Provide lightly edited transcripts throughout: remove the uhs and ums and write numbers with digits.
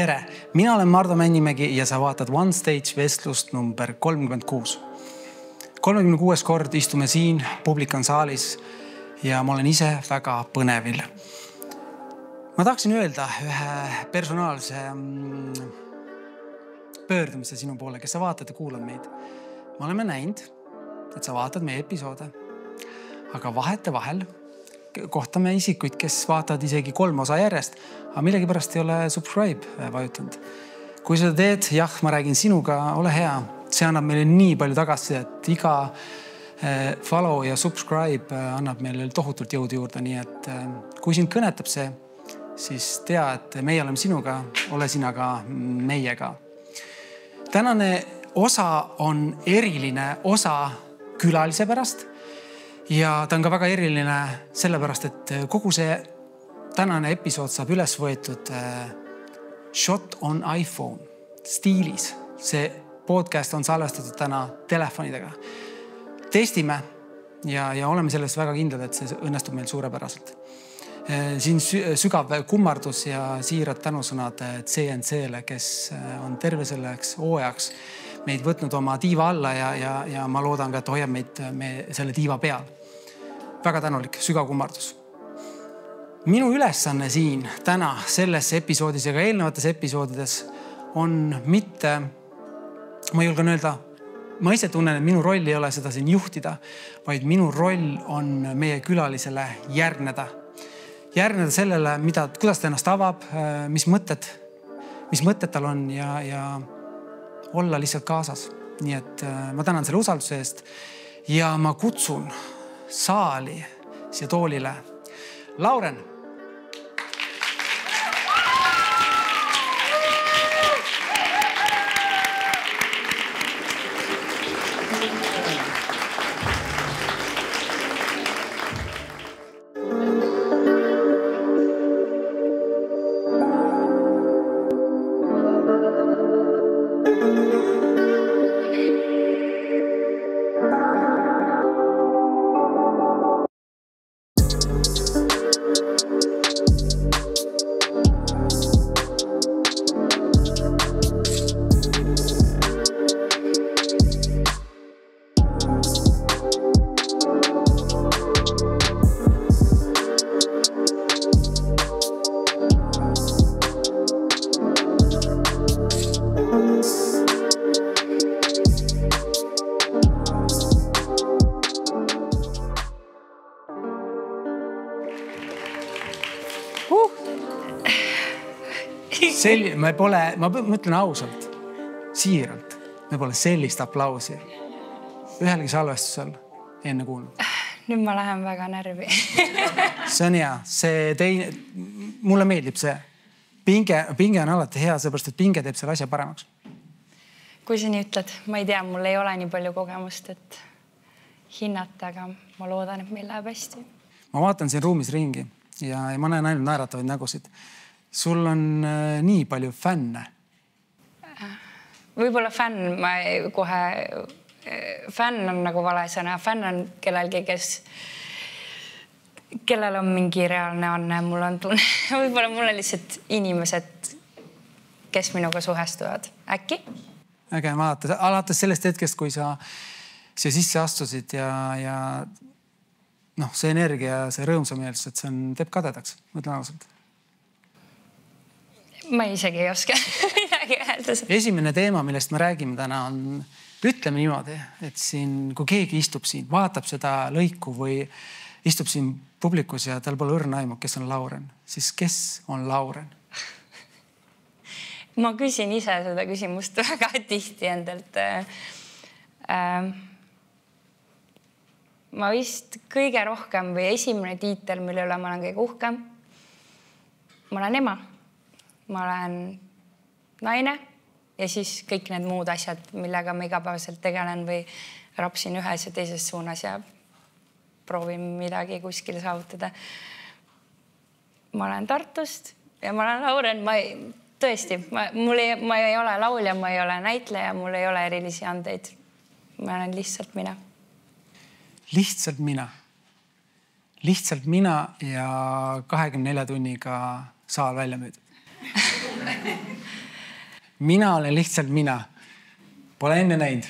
Tere! Mina olen Mardo Männimägi ja sa vaatad One Stage vestlust number 36. 36 kord istume siin, publik on saalis ja ma olen ise väga põnevil. Ma tahaksin öelda ühe personaalse pöördumise sinu poole, kes sa vaatad ja kuulad meid. Me oleme näinud, et sa vaatad meie episoode, aga vahetevahel kohtame isikuid, kes vaatavad isegi 3 osa järjest, aga millegipärast ei ole subscribe vajutanud. Kui seda teed, jah, ma räägin sinuga, ole hea. See annab meile nii palju tagasi, et iga follow ja subscribe annab meile tohutult jõudu juurde. Nii et kui sind kõnetab see, siis tea, et meie oleme sinuga, ole sina ka meiega. Tänane osa on eriline osa külalise pärast. Ja ta on ka väga eriline sellepärast, et kogu see tänane episood saab üles võetud Shot on iPhone stiilis. See podcast on salvestatud täna telefonidega. Testime ja oleme sellest väga kindlad, et see õnnestub meil suurepäraselt. Siin sügav kummardus ja siirad tänusõnad CNC-le, kes on terve selleks hooajaks meid võtnud oma tiiva alla ja ma loodan ka, et hoiab meid selle tiiva peal. Väga tänulik, sügav kummardus. Minu ülesanne siin täna selles episoodis ja ka eelnevates episoodides on mitte, ma julgen öelda, ma ise tunnen, et minu roll ei ole seda siin juhtida, vaid minu roll on meie külalisele järgneda. Järgneda sellele, kuidas ta ennast avab, mis mõtted tal on ja olla lihtsalt kaasas. Nii et ma tänan selle usalduse eest ja ma kutsun saali siia toolile Lauren. Ma mõtlen ausalt, siiralt, me pole sellist aplausi ühelgi salvestusel enne kuulnud. Nüüd ma lähen väga närvi. See on hea. Mulle meeldib see. Pinge on alati hea, seepärast, et pinge teeb selle asja paremaks. Kui sa nii ütled, ma ei tea, mul ei ole nii palju kogemust, et hinnata, aga ma loodan, et meil läheb hästi. Ma vaatan siin ruumis ringi ja ma näen ainult naeratavaid nägusid. Sul on nii palju fänne. Võib-olla fänn, fänn on nagu vale sõna. Fänn on kellelgi, kellel on mingi reaalne anne. Mul on tunne. Võib-olla mul on lihtsalt inimesed, kes minuga suhestuvad. Äkki? Äge, alates sellest hetkest, kui sa sisse astusid ja see energia, see rõõmsameelsus, et see teeb kadedaks. Mõtlen ausalt. Ma isegi ei oska midagi öelda. Esimene teema, millest me räägime täna on, ütleme niimoodi, et siin, kui keegi istub siin, vaatab seda lõiku või istub siin publikus ja tal pole õrna aimu, kes on Lauren, siis kes on Lauren? Ma küsin ise seda küsimust väga tihti endalt. Ma vist kõige rohkem või esimene tiitel, mille üle ma olen kõige uhkem. Ma olen ema. Ma olen naine ja siis kõik need muud asjad, millega ma igapäevaselt tegelen või rapsin ühes ja teises suunas ja proovin midagi kuskil saavutada. Ma olen Tartust ja ma olen Lauren. Tõesti, ma ei ole laulja, ma ei ole näitleja, mul ei ole erilisi andeid. Ma olen lihtsalt mina. Lihtsalt mina. Lihtsalt mina ja 24 tunniga saal välja müüdud. Mina olen lihtsalt mina. Pole enne näinud.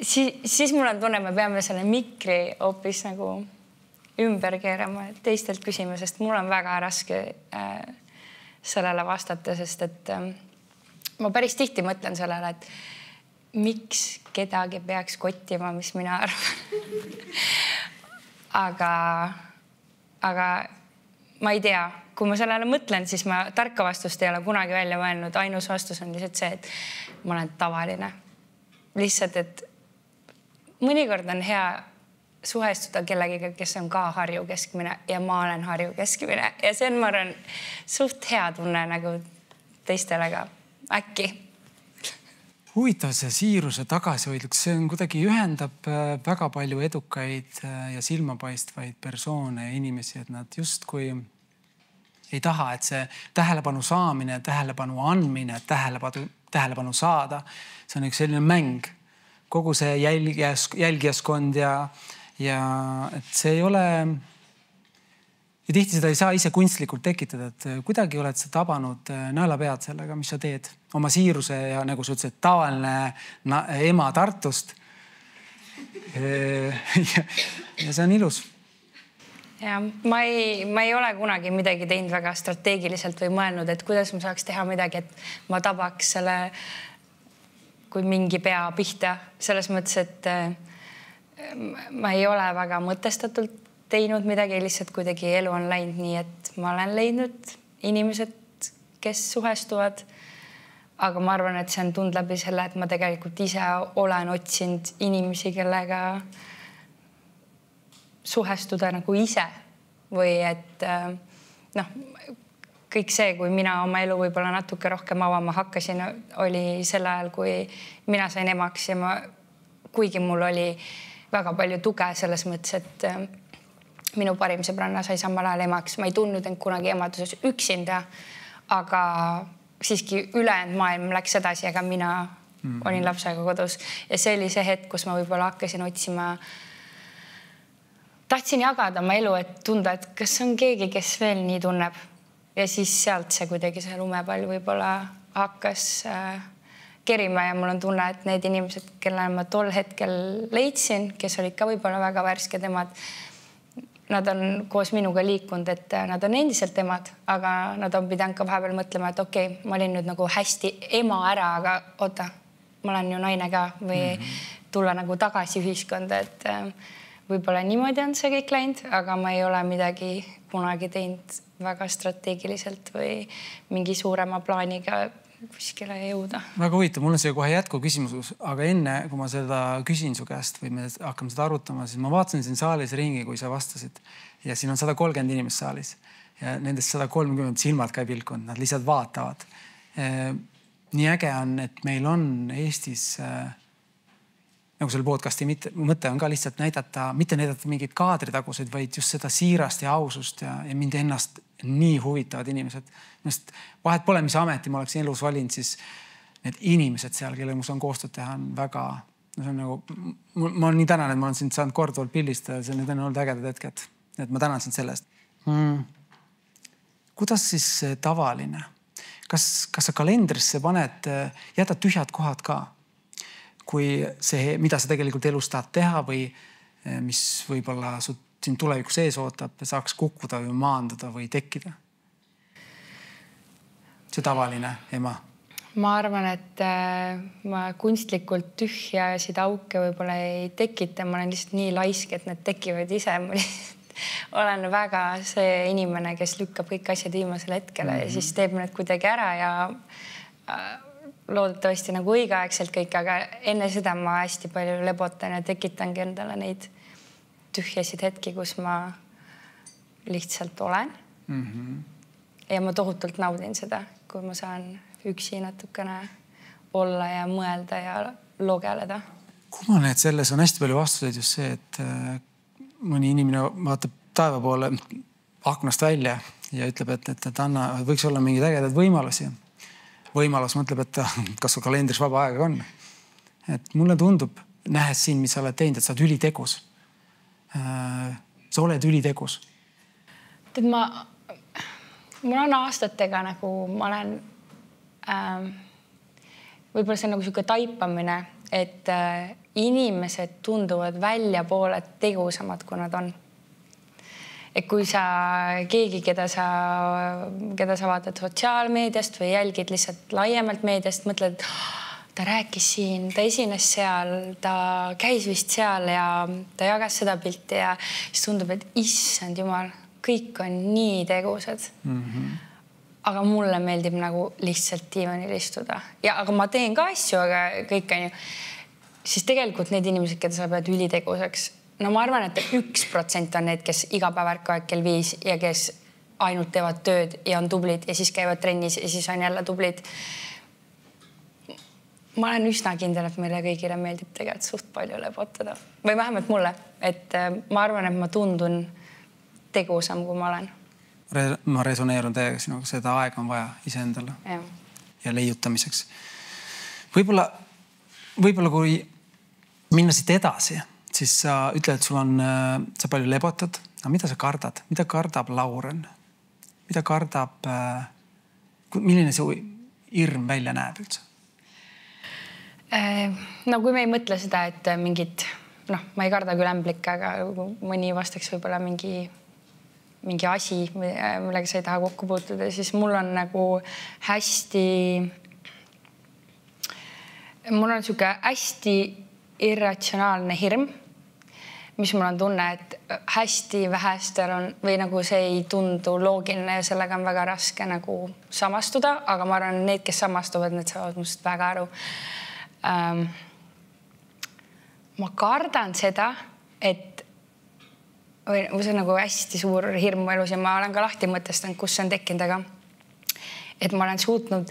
Siis mul on tunne, me peame selle mikri hoopis nagu ümber keerama teistelt küsima, sest mul on väga raske sellele vastata, sest et ma päris tihti mõtlen sellele, et miks kedagi peaks kottima, mis mina arvan. aga ma ei tea, kui ma sellele mõtlen, siis ma tarka vastust ei ole kunagi välja mõelnud. Ainus vastus on lihtsalt see, et ma olen tavaline. Lihtsalt, et mõnikord on hea suhestuda kellegiga, kes on ka Harju keskmine ja ma olen Harju keskmine. Ja see on, ma arvan, suht hea tunne nagu teistele ka. Äkki. Huvitav see siiruse tagasihoidluks, see on kuidagi ühendab väga palju edukaid ja silmapaistvaid persoone ja inimesi, et nad justkui ei taha, et see tähelepanu saamine, tähelepanu andmine, tähelepanu saada, see on üks selline mäng. Kogu see jälgijaskond ja et see ei ole... Ja tihti seda ei saa ise kunstlikult tekitada, et kuidagi oled sa tabanud naelapead sellega, mis sa teed. Oma siiruse ja nagu sa ütlesid, tavaline ema Tartust. Ja see on ilus. Ja ma ei ole kunagi midagi teinud väga strateegiliselt või mõelnud, et kuidas ma saaks teha midagi, et ma tabaks selle, kui mingi pea pihta. Selles mõttes, et ma ei ole väga mõtestatult teinud midagi, lihtsalt kuidagi elu on läinud nii, et ma olen leidnud inimesed, kes suhestuvad. Aga ma arvan, et see on tund läbi selle, et ma tegelikult ise olen otsinud inimesi, kellega suhestuda nagu ise. Või et kõik see, kui mina oma elu võib-olla natuke rohkem avama hakkasin, oli sel ajal, kui mina sain emaks ja kuigi mul oli väga palju tuge selles mõttes, et minu parim sõbranna sai samal ajal emaks. Ma ei tundnud end kunagi emaduses üksinda, aga siiski ülejäänud maailm läks edasi, aga mina olin lapsega kodus. Ja see oli see hetk, kus ma võib-olla hakkasin otsima. Tahtsin jagada oma elu, et tunda, et kas on keegi, kes veel nii tunneb. Ja siis sealt see kuidagi see lumepall võib-olla hakkas kerima ja mul on tunne, et need inimesed, kelle ma tol hetkel leidsin, kes olid ka võib-olla väga värsked emad, nad on koos minuga liikunud, et nad on endiselt emad, aga nad on pidanud ka vahepeal mõtlema, et okei, ma olin nüüd nagu hästi ema ära, aga oota, ma olen ju naine ka või tulla nagu tagasi ühiskonda, et võib-olla niimoodi on see kõik läinud, aga ma ei ole midagi kunagi teinud väga strateegiliselt või mingi suurema plaaniga kuskile jõuda. Väga huvitav, mul on see kohe jätku küsimus, aga enne, kui ma seda küsin su käest või me hakkame seda arutama, siis ma vaatasin siin saalis ringi, kui sa vastasid ja siin on 130 inimest saalis ja nendest 130 silmad ka ei pilkunud, nad lihtsalt vaatavad. Nii äge on, et meil on Eestis, nagu selle podcasti mõte on ka lihtsalt näidata, mitte näidata mingeid kaadritaguseid, vaid just seda siirast ja ausust ja mind ennast nii huvitavad inimesed. Vahet pole, mis ameti ma oleksin elus valinud, siis need inimesed seal, kelle mus on koostööd teha, on väga, see on nagu, ma olen nii tänan, et ma olen sind saanud korduvalt pildistada, see on olnud ägedad hetked, et ma tänan sind sellest. Kuidas siis tavaline? Kas sa kalendrisse paned, jätad tühjad kohad ka? Kui see, mida sa tegelikult elus tahad teha või mis võib-olla siin tulevikus ees ootab, saaks kukkuda või maanduda või tekkida? See tavaline ema. Ma arvan, et ma kunstlikult tühjasid auke võib-olla ei tekita. Ma olen lihtsalt nii laisk, et need tekivad ise. Ma olen väga see inimene, kes lükkab kõik asjad viimasel hetkele ja siis teeb need kuidagi ära ja loodetavasti nagu õigeaegselt kõik, aga enne seda ma hästi palju lebotan ja tekitangi endale neid tühjasid hetki, kus ma lihtsalt olen. Ja ma tohutult naudin seda, kui ma saan üksi natukene olla ja mõelda ja logeleda. Kui ma näed selles, on hästi palju vastuseid just see, et mõni inimene vaatab taeva poole aknast välja ja ütleb, et Anna, võiks olla mingi ägedad võimalusi. Võimalus mõtleb, et kas su kalendris vaba aega on. Et mulle tundub, nähes siin, mis sa oled teinud, et sa oled ülitegus. Sa oled ülitegus. Ma mul on aastatega nagu ma olen võib-olla see on nagu sihuke taipamine, et inimesed tunduvad väljapoole tegusamad, kui nad on. Et kui sa keegi, keda sa vaatad sotsiaalmeediast või jälgid lihtsalt laiemalt meediast, mõtled, ta rääkis siin, ta esines seal, ta käis vist seal ja ta jagas seda pilti ja siis tundub, et issand jumal, kõik on nii tegusad. Aga mulle meeldib nagu lihtsalt diivanil istuda. Aga ma teen ka asju, aga kõik on ju. Siis tegelikult need inimesed, keda sa pead üliteguseks, no ma arvan, et 1% on need, kes iga päev ärkavad kell 5 ja kes ainult teevad tööd ja on tublid ja siis käivad trennis ja siis on jälle tublid. Ma olen üsna kindel, et meile kõigile meeldib tegelikult suht palju lepotada. Või vähemalt mulle, et ma arvan, et ma tundun tegusam, kui ma olen. Ma resoneerun teiega sinuga, seda aega on vaja iseendale ja leiutamiseks. Võib-olla kui minna siit edasi, siis sa ütled, et sa palju lebotad. Aga mida sa kardad? Mida kardab Lauren? Mida kardab, milline see hirm välja näeb üldse? No kui me ei mõtle seda, et mingid, ma ei karda küll ämblikke, aga mõni vastaks võib-olla mingi asi, millega sa ei taha kokku puutuda, siis mul on nagu mul on siuke hästi irratsionaalne hirm, mis mul on tunne, et hästi vähestel on või nagu see ei tundu loogiline ja sellega on väga raske nagu samastuda, aga ma arvan, need, kes samastuvad, need saavad must väga aru. Ma kardan seda, et või see on nagu hästi suur hirm mu elus ja ma olen ka lahti mõtestanud, kus see on tekkinud, aga et ma olen suutnud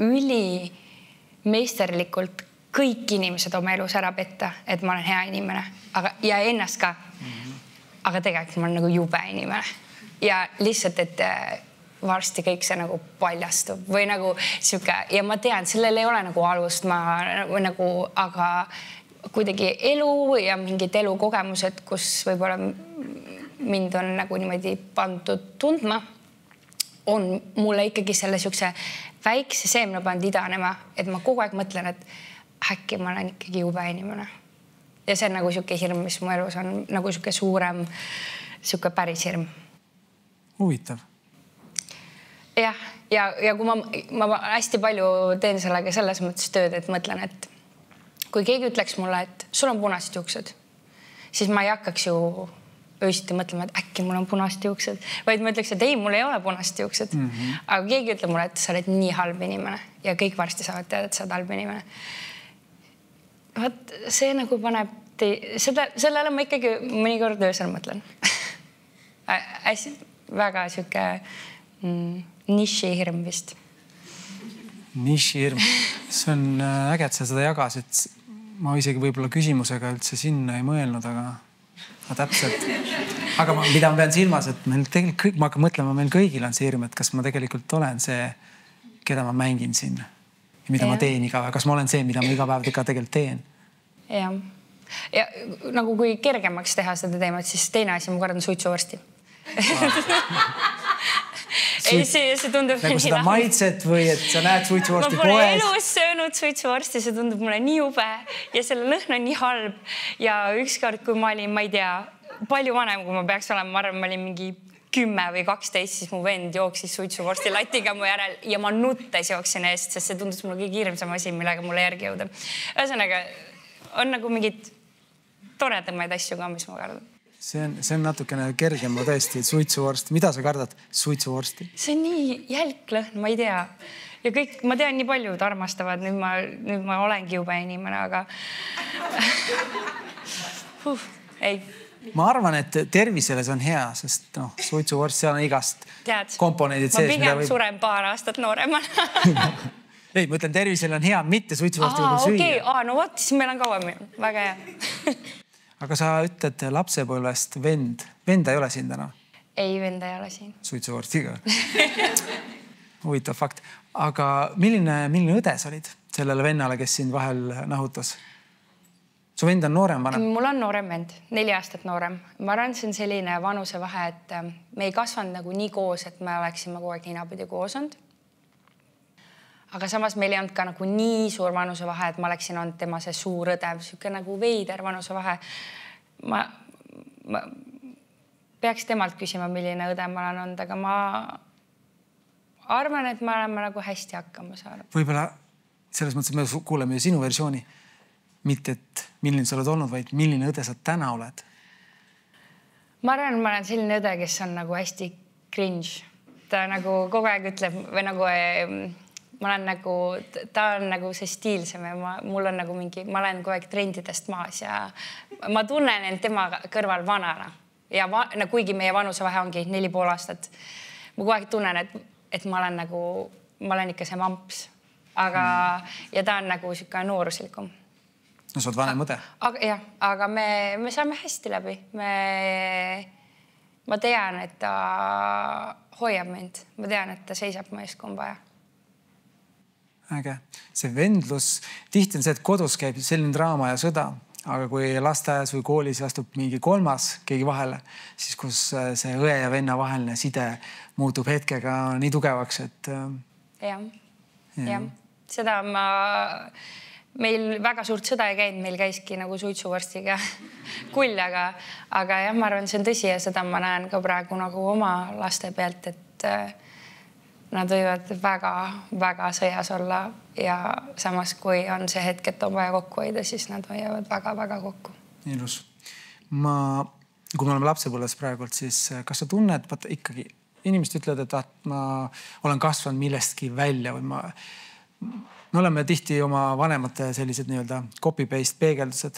ülimeisterlikult kõik inimesed oma elus ära petta, et ma olen hea inimene ja ennast ka. Aga tegelikult ma olen nagu jube inimene ja lihtsalt, et varsti kõik see nagu paljastub või nagu siuke ja ma tean, sellel ei ole nagu alust, aga kuidagi elu ja mingid elukogemused, kus võib-olla mind on nagu niimoodi pandud tundma, on mulle ikkagi selle siukse väikse seemne pannud idanema, et ma kogu aeg mõtlen, et äkki ma olen ikkagi jube inimene. Ja see on nagu siuke hirm, mis mu elus on nagu siuke suurem, siuke päris hirm. Huvitav. Ja kui ma hästi palju teen sellega selles mõttes tööd, et mõtlen, et kui keegi ütleks mulle, et sul on punased juuksed, siis ma ei hakkaks ju öösiti mõtlema, et äkki mul on punased juuksed, vaid ma ütleks, et ei, mul ei ole punased juuksed. Aga keegi ütleb mulle, et sa oled nii halb inimene ja kõik varsti saavad teada, et sa oled halb inimene. Vaat see nagu paneb, sellele ma ikkagi mõnikord öösel mõtlen. Väga siuke niši hirm vist. Niši hirm. See on äge, et sa seda jagasid. Ma isegi võib-olla küsimusega üldse sinna ei mõelnud, aga täpselt. Aga mida ma pean silmas, et meil tegelikult kõik, ma hakkan mõtlema, meil kõigil on see hirm, et kas ma tegelikult olen see, keda ma mängin siin ja mida ma teen iga päev. Kas ma olen see, mida ma iga päev tegelikult teen? Ja nagu kui kergemaks teha seda teemat, siis teine asi, ma kardan suitsuvorsti. Ei, see tundub nagu seda maitset või et sa näed suitsuvorsti poes. Ma pole elus söönud suitsuvorsti, see tundub mulle nii jube ja selle lõhn on nii halb. Ja ükskord, kui ma olin, ma ei tea, palju vanem, kui ma peaks olema, ma arvan, ma olin mingi 10 või 12, siis mu vend jooksis suitsuvorsti latiga mu järel ja ma nuttes jooksin eest, sest see tundus mulle kõige hirmsam asi, millega mulle järgi jõuda. Ühesõnaga, on nagu mingid toredamaid asju ka, mis ma kardan. See on natukene kergem, ma tõesti, suitsuvorsti. Mida sa kardad? Suitsuvorsti? See on nii jälklõhn, ma ei tea. Ja kõik, ma tean nii paljud armastavad, nüüd ma olengi jube inimene, aga ei. Ma arvan, et tervisele see on hea, sest suitsuvorst, seal on igast komponendid sees. Ma pigem surem paar aastat nooremana. Ei, ma ütlen, tervisele on hea, mitte suitsuvorsti võib süüa. Okei, no võt, siis meil on kauem. Väga hea. Aga sa ütled lapsepõlvest vend. Venda ei ole siin täna? Ei, venda ei ole siin. Suitsuvorstiga. Huvitav fakt. Aga milline õde sa olid sellele vennale, kes sind vahel nahutas? Su vend on noorem, vanem? Mul on noorem vend, 4 aastat noorem. Ma arvan, see on selline vanusevahe, et me ei kasvanud nagu nii koos, et me oleksime kogu aeg ninapidi koos olnud. Aga samas meil ei olnud ka nagu nii suur vanusevahe, et ma oleksin olnud tema see suur õde, siuke nagu veider vanusevahe. Ma peaks temalt küsima, milline õde ma olen olnud, aga ma arvan, et me oleme nagu hästi hakkama saanud. Võibolla selles mõttes, et me kuuleme ju sinu versiooni. Mitte, et milline sa oled olnud, vaid milline õde sa täna oled? Ma arvan, et ma olen selline õde, kes on nagu hästi cringe. Ta nagu kogu aeg ütleb või nagu ma olen nagu, ta on nagu see stiilsem ja mul on nagu mingi, ma olen kogu aeg trendidest maas ja ma tunnen end tema kõrval vanana ja kuigi meie vanusevahe ongi 4,5 aastat. Ma kogu aeg tunnen, et ma olen nagu, ma olen ikka see mamps, aga ja ta on nagu siuke nooruslikum. No sa oled vanem õde. Aga me saame hästi läbi. Ma tean, et ta hoiab mind. Ma tean, et ta seisab mu eest, kui on vaja. Äge. See vendlus, tihti on see, et kodus käib selline draama ja sõda, aga kui lasteaias või koolis astub mingi kolmas keegi vahele, siis kus see õe ja venna vaheline side muutub hetkega nii tugevaks, et... Jah. Seda meil väga suurt sõda ei käinud, meil käiski nagu suitsuvorstiga kull, aga jah, ma arvan, see on tõsi ja seda ma näen ka praegu nagu oma laste pealt, et nad võivad väga sõjas olla ja samas, kui on see hetk, et on vaja kokku hoida, siis nad hoiavad väga kokku. Ilus. Kui me oleme lapsepõlves praegult, siis kas sa tunned, ikkagi inimesed ütlevad, et ma olen kasvanud millestki välja või me oleme tihti oma vanemate sellised nii-öelda copy-paste peegeldused.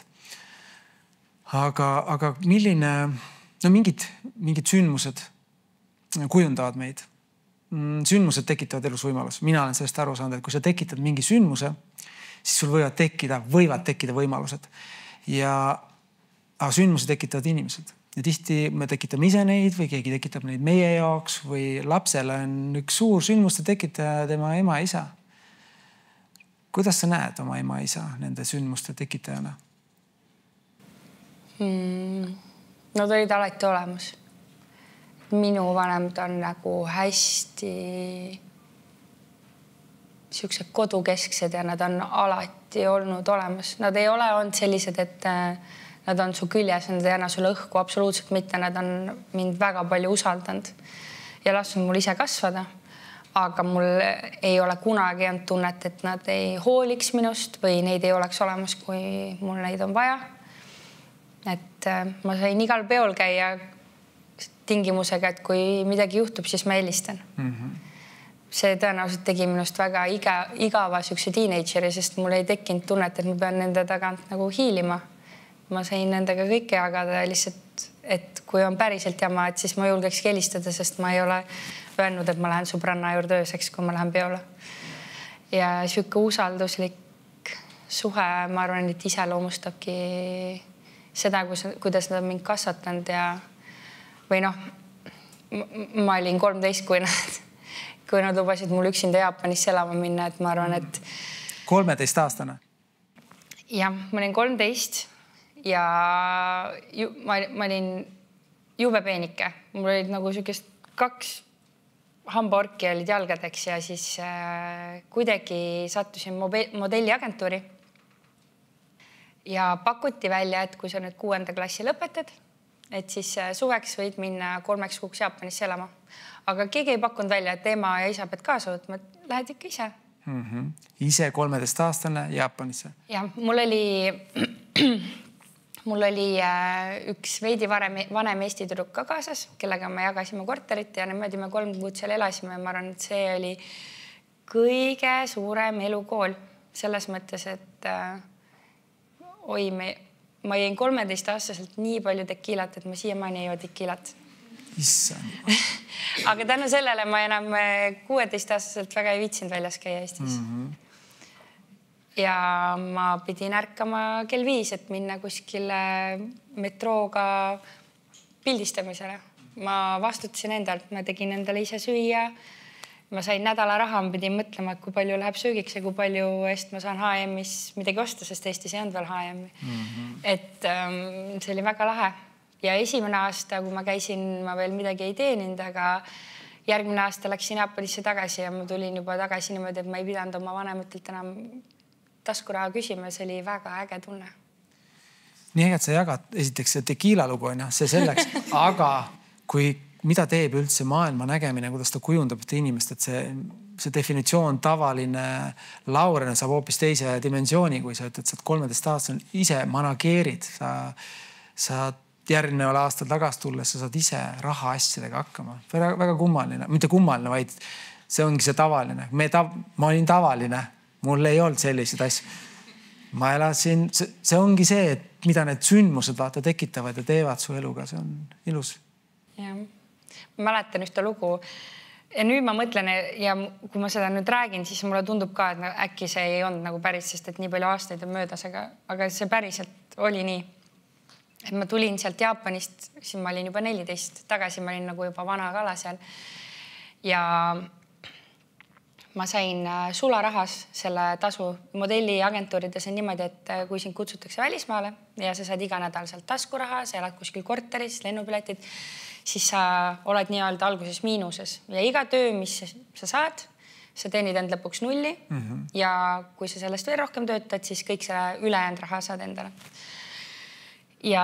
Aga milline, mingid sündmused kujundavad meid. Sündmused tekitavad elus võimalus. Mina olen sellest aru saanud, et kui sa tekitad mingi sündmuse, siis sul võivad tekkida võimalused. Aga sündmused tekitavad inimesed. Ja tihti me tekitame ise neid või keegi tekitab neid meie jaoks või lapsele on üks suur sündmuste tekitaja tema ema ja isa. Kuidas sa näed oma ema ja isa nende sündmuste tekitajana? Nad olid alati olemas. Minu vanemad on nagu hästi siuksed kodukesksed ja nad on alati olnud olemas. Nad ei ole olnud sellised, et nad on su küljes, nad ei anna sulle õhku, absoluutselt mitte. Nad on mind väga palju usaldanud ja lasknud mul ise kasvada. Aga mul ei ole kunagi olnud tunnet, et nad ei hooliks minust või neid ei oleks olemas, kui mul neid on vaja. Et ma sain igal peol käia tingimusega, et kui midagi juhtub, siis ma helistan. See tõenäoliselt tegi minust väga igava siukse teenageri, sest mul ei tekkinud tunnet, et ma pean nende tagant nagu hiilima. Ma sain nendega kõike jagada lihtsalt, et kui on päriselt jama, et siis ma julgeks helistada, sest ma ei ole öelnud, et ma lähen sõbranna juurde ööseks, kui ma lähen peole. Ja siuke usalduslik suhe, ma arvan, et iseloomustabki seda, kuidas nad on mind kasvatanud ja või ma olin 13, kui nad lubasid mul üksinda Jaapanisse elama minna, et ma arvan, et 13-aastane? Jah, ma olin 13 ja ma olin jube peenike. Mul olid nagu siukest 2 hambaorki olid jalgadeks ja siis kuidagi sattusin modelliagentuuri ja pakuti välja, et kui sa nüüd 6. klassi lõpetad, et siis suveks võid minna 3 kuuks Jaapanisse elama. Aga keegi ei pakkunud välja, et ema ja isa pead kaasa võtma, et lähed ikka ise. Ise 13-aastane Jaapanisse? Jah, mul oli üks veidi vanem Eesti tüdruk ka kaasas, kellega me jagasime korterit ja niimoodi me 3 kuud seal elasime. Ma arvan, et see oli kõige suurem elukool selles mõttes, et ma jäin 13-aastaselt nii palju tekiilat, et ma siiamaani ei joo tekiilat. Issand. Aga tänu sellele ma enam 16-aastaselt väga ei viitsinud väljas käia Eestis. Ja ma pidin ärkama kell 5, et minna kuskile metrooga pildistamisele. Ma vastutasin endalt, ma tegin endale ise süüa. ma sain nädala raha, ma pidin mõtlema, kui palju läheb söögiks ja kui palju eest ma saan H&M-is midagi osta, sest Eestis ei olnud veel H&M-i. Et see oli väga lahe. Ja esimene aasta, kui ma käisin, ma veel midagi ei teeninud, aga järgmine aasta läksin Jaapanisse tagasi ja ma tulin juba tagasi niimoodi, et ma ei pidanud oma vanematelt enam taskuraha küsima. See oli väga äge tunne. Nii äge, et sa jagad esiteks see tekiila lugu on see selleks, aga mida teeb üldse maailma nägemine, kuidas ta kujundab inimest, et see definitsioon tavaline Lauren saab hoopis teise dimensiooni, kui sa ütled, sa 13 aastane ise manageerid, sa järgneval aastal tagasi tulles, sa saad ise raha asjadega hakkama. Väga kummaline, mitte kummaline, vaid see ongi see tavaline. Ma olin tavaline, mul ei olnud selliseid asju. Ma elasin, see ongi see, et mida need sündmused tekitavad ja teevad su eluga, see on ilus. Jah. Ma mäletan ühte lugu ja nüüd ma mõtlen ja kui ma seda nüüd räägin, siis mulle tundub ka, et äkki see ei olnud nagu päris, sest et nii palju aastaid on möödas, aga see päriselt oli nii. Et ma tulin sealt Jaapanist, siis ma olin juba 14, tagasi ma olin nagu juba vana kala seal ja ma sain sularahas selle tasu. Modelliagentuurides on niimoodi, et kui sind kutsutakse välismaale ja sa saad iga nädal sealt taskuraha, sa elad kuskil korteris, lennupiletid, siis sa oled nii-öelda alguses miinuses ja iga töö, mis sa saad, sa teenid end lõpuks nulli ja kui sa sellest veel rohkem töötad, siis kõik selle ülejäänud raha saad endale. Ja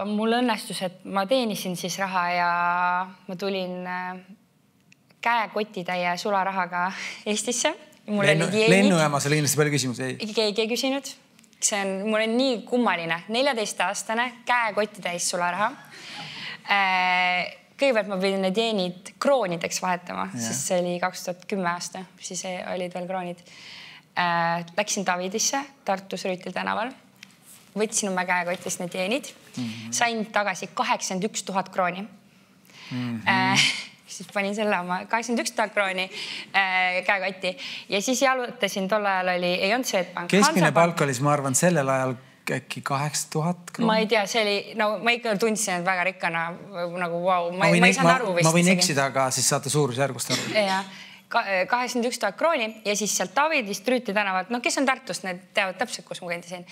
mul õnnestus, et ma teenisin siis raha ja ma tulin käekotitäie sularahaga Eestisse. Lennujaamas oli kindlasti palju küsimusi. Keegi ei küsinud. Mul on nii kummaline. 14-aastane käekotitäis sularaha. Kõigepealt ma pidin need jeenid kroonideks vahetama, sest see oli 2010 aasta, siis olid veel kroonid. Läksin Davidisse Tartus Rüütel tänaval, võtsin oma käekotist need jeenid, sain tagasi 81 000 krooni. Siis panin selle oma 81 000 krooni käekotti ja siis jalutasin, tol ajal ei olnud Swedbank. Keskmine palk oli, ma arvan, sellel ajal äkki 8000 krooni. Ma ei tea, see oli, ma ikka tundsin, et väga rikkana nagu wow. Ma ei saanud aru vist. Ma võin eksida, aga siis saate suurusjärgust aru. Ja 81 000 krooni ja siis sealt Davidist Rüüti tänavat, kes on Tartust, need teavad täpselt, kus ma kõndisin.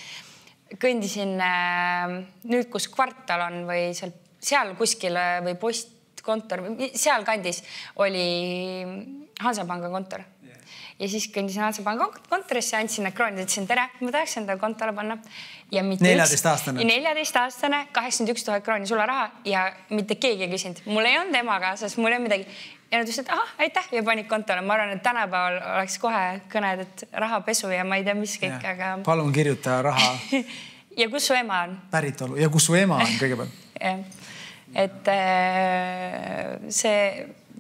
Kõndisin nüüd, kus kvartal on või seal kuskil või postkontor, seal kandis oli Hansapanga kontor. Ja siis kõndisin Hansapanga kontorisse, andsin need kroonid, ütlesin tere, ma tahaks enda kontole panna. 14-aastane. 14-aastane, 81 000 krooni sularaha ja mitte keegi ei küsinud. Mul ei olnud ema kaasas, mul ei midagi. Ja nad ütlesid, et aitäh ja panid kontole. Ma arvan, et tänapäeval oleks kohe kõned, et rahapesu ja ma ei tea, mis kõik. Aga... Palun kirjuta raha. Ja kus su ema on? Päritolu. Ja kus su ema on kõigepealt? Et see...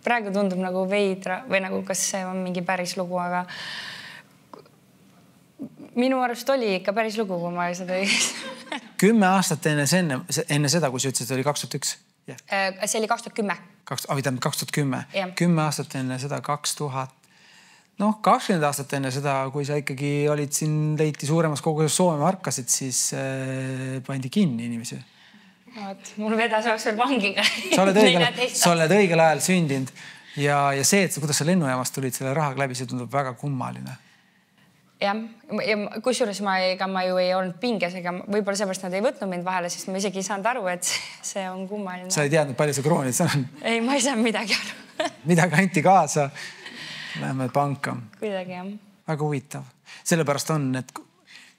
Praegu tundub nagu veidra või nagu kas see on mingi päris lugu, aga minu arust oli ikka päris lugu, kui ma seda 10 aastat enne seda, kui sa ütlesid, oli 2001? See oli 2010. 2010. 10 aastat enne seda 2000. 20 aastat enne seda, kui sa ikkagi olid siin, leiti suuremas koguses Soome markasid, siis pandi kinni inimesi. Mul vedas oleks veel vangiga. Sa oled õigel ajal sündinud ja see, et kuidas sa lennujaamast tulid selle rahaga läbi, see tundub väga kummaline. Jah, ja kusjuures ma ju ei olnud pinges, ega võib-olla seepärast nad ei võtnud mind vahele, sest ma isegi ei saanud aru, et see on kummaline. Sa ei teadnud, palju see kroonid on? Ei, ma ei saanud midagi aru. Midagi anti kaasa. Läheme panka. Kuidagi, jah. Väga huvitav. Sellepärast on, et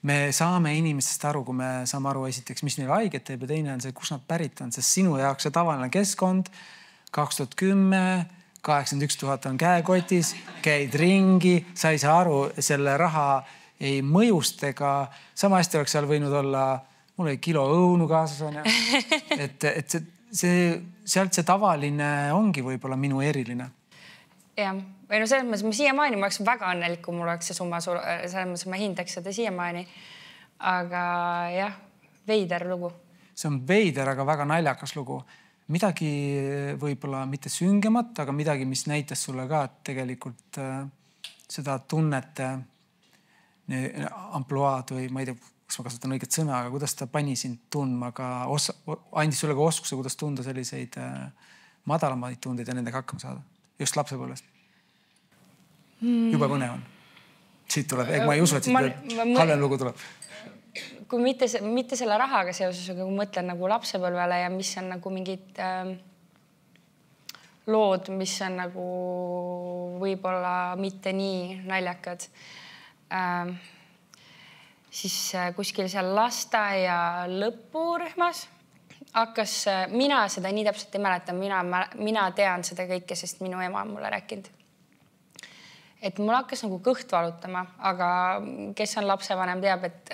me saame inimestest aru, kui me saame aru esiteks, mis neil haiget teeb ja teine on see, kus nad pärit on, sest sinu jaoks see tavaline keskkond 2010, 81 000 on käekotis, käid ringi, sa ei saa aru selle raha ei mõjust ega sama hästi oleks seal võinud olla, mul oli kilo õunu kaasas on ja, et sealt see tavaline ongi võib-olla minu eriline. Jah. Või selles mõttes, ma siiamaani ma oleks väga õnnelik, kui mul oleks see summa, selles mõttes ma hindaks seda siiamaani. Aga jah, veider lugu. See on veider, aga väga naljakas lugu. Midagi võib-olla mitte süngemat, aga midagi, mis näitas sulle ka, et tegelikult seda tunnete ampluaad või ma ei tea, kas ma kasutan õiget sõna, aga kuidas ta pani sind tundma, aga andis sulle ka oskuse, kuidas tunda selliseid madalamaid tundeid ja nendega hakkama saada. Just lapsepõlvest. Jube põnev on. Siit tuleb, ma ei usu, et siit halvem lugu tuleb. Kui mitte selle rahaga seoses, aga kui mõtlen nagu lapsepõlvele ja mis on nagu mingid lood, mis on nagu võib-olla mitte nii naljakad, siis kuskil seal lasteaia lõpurühmas hakkas, mina seda nii täpselt ei mäleta, mina tean seda kõike, sest minu ema on mulle rääkinud. Et mul hakkas nagu kõht valutama, aga kes on lapsevanem teab, et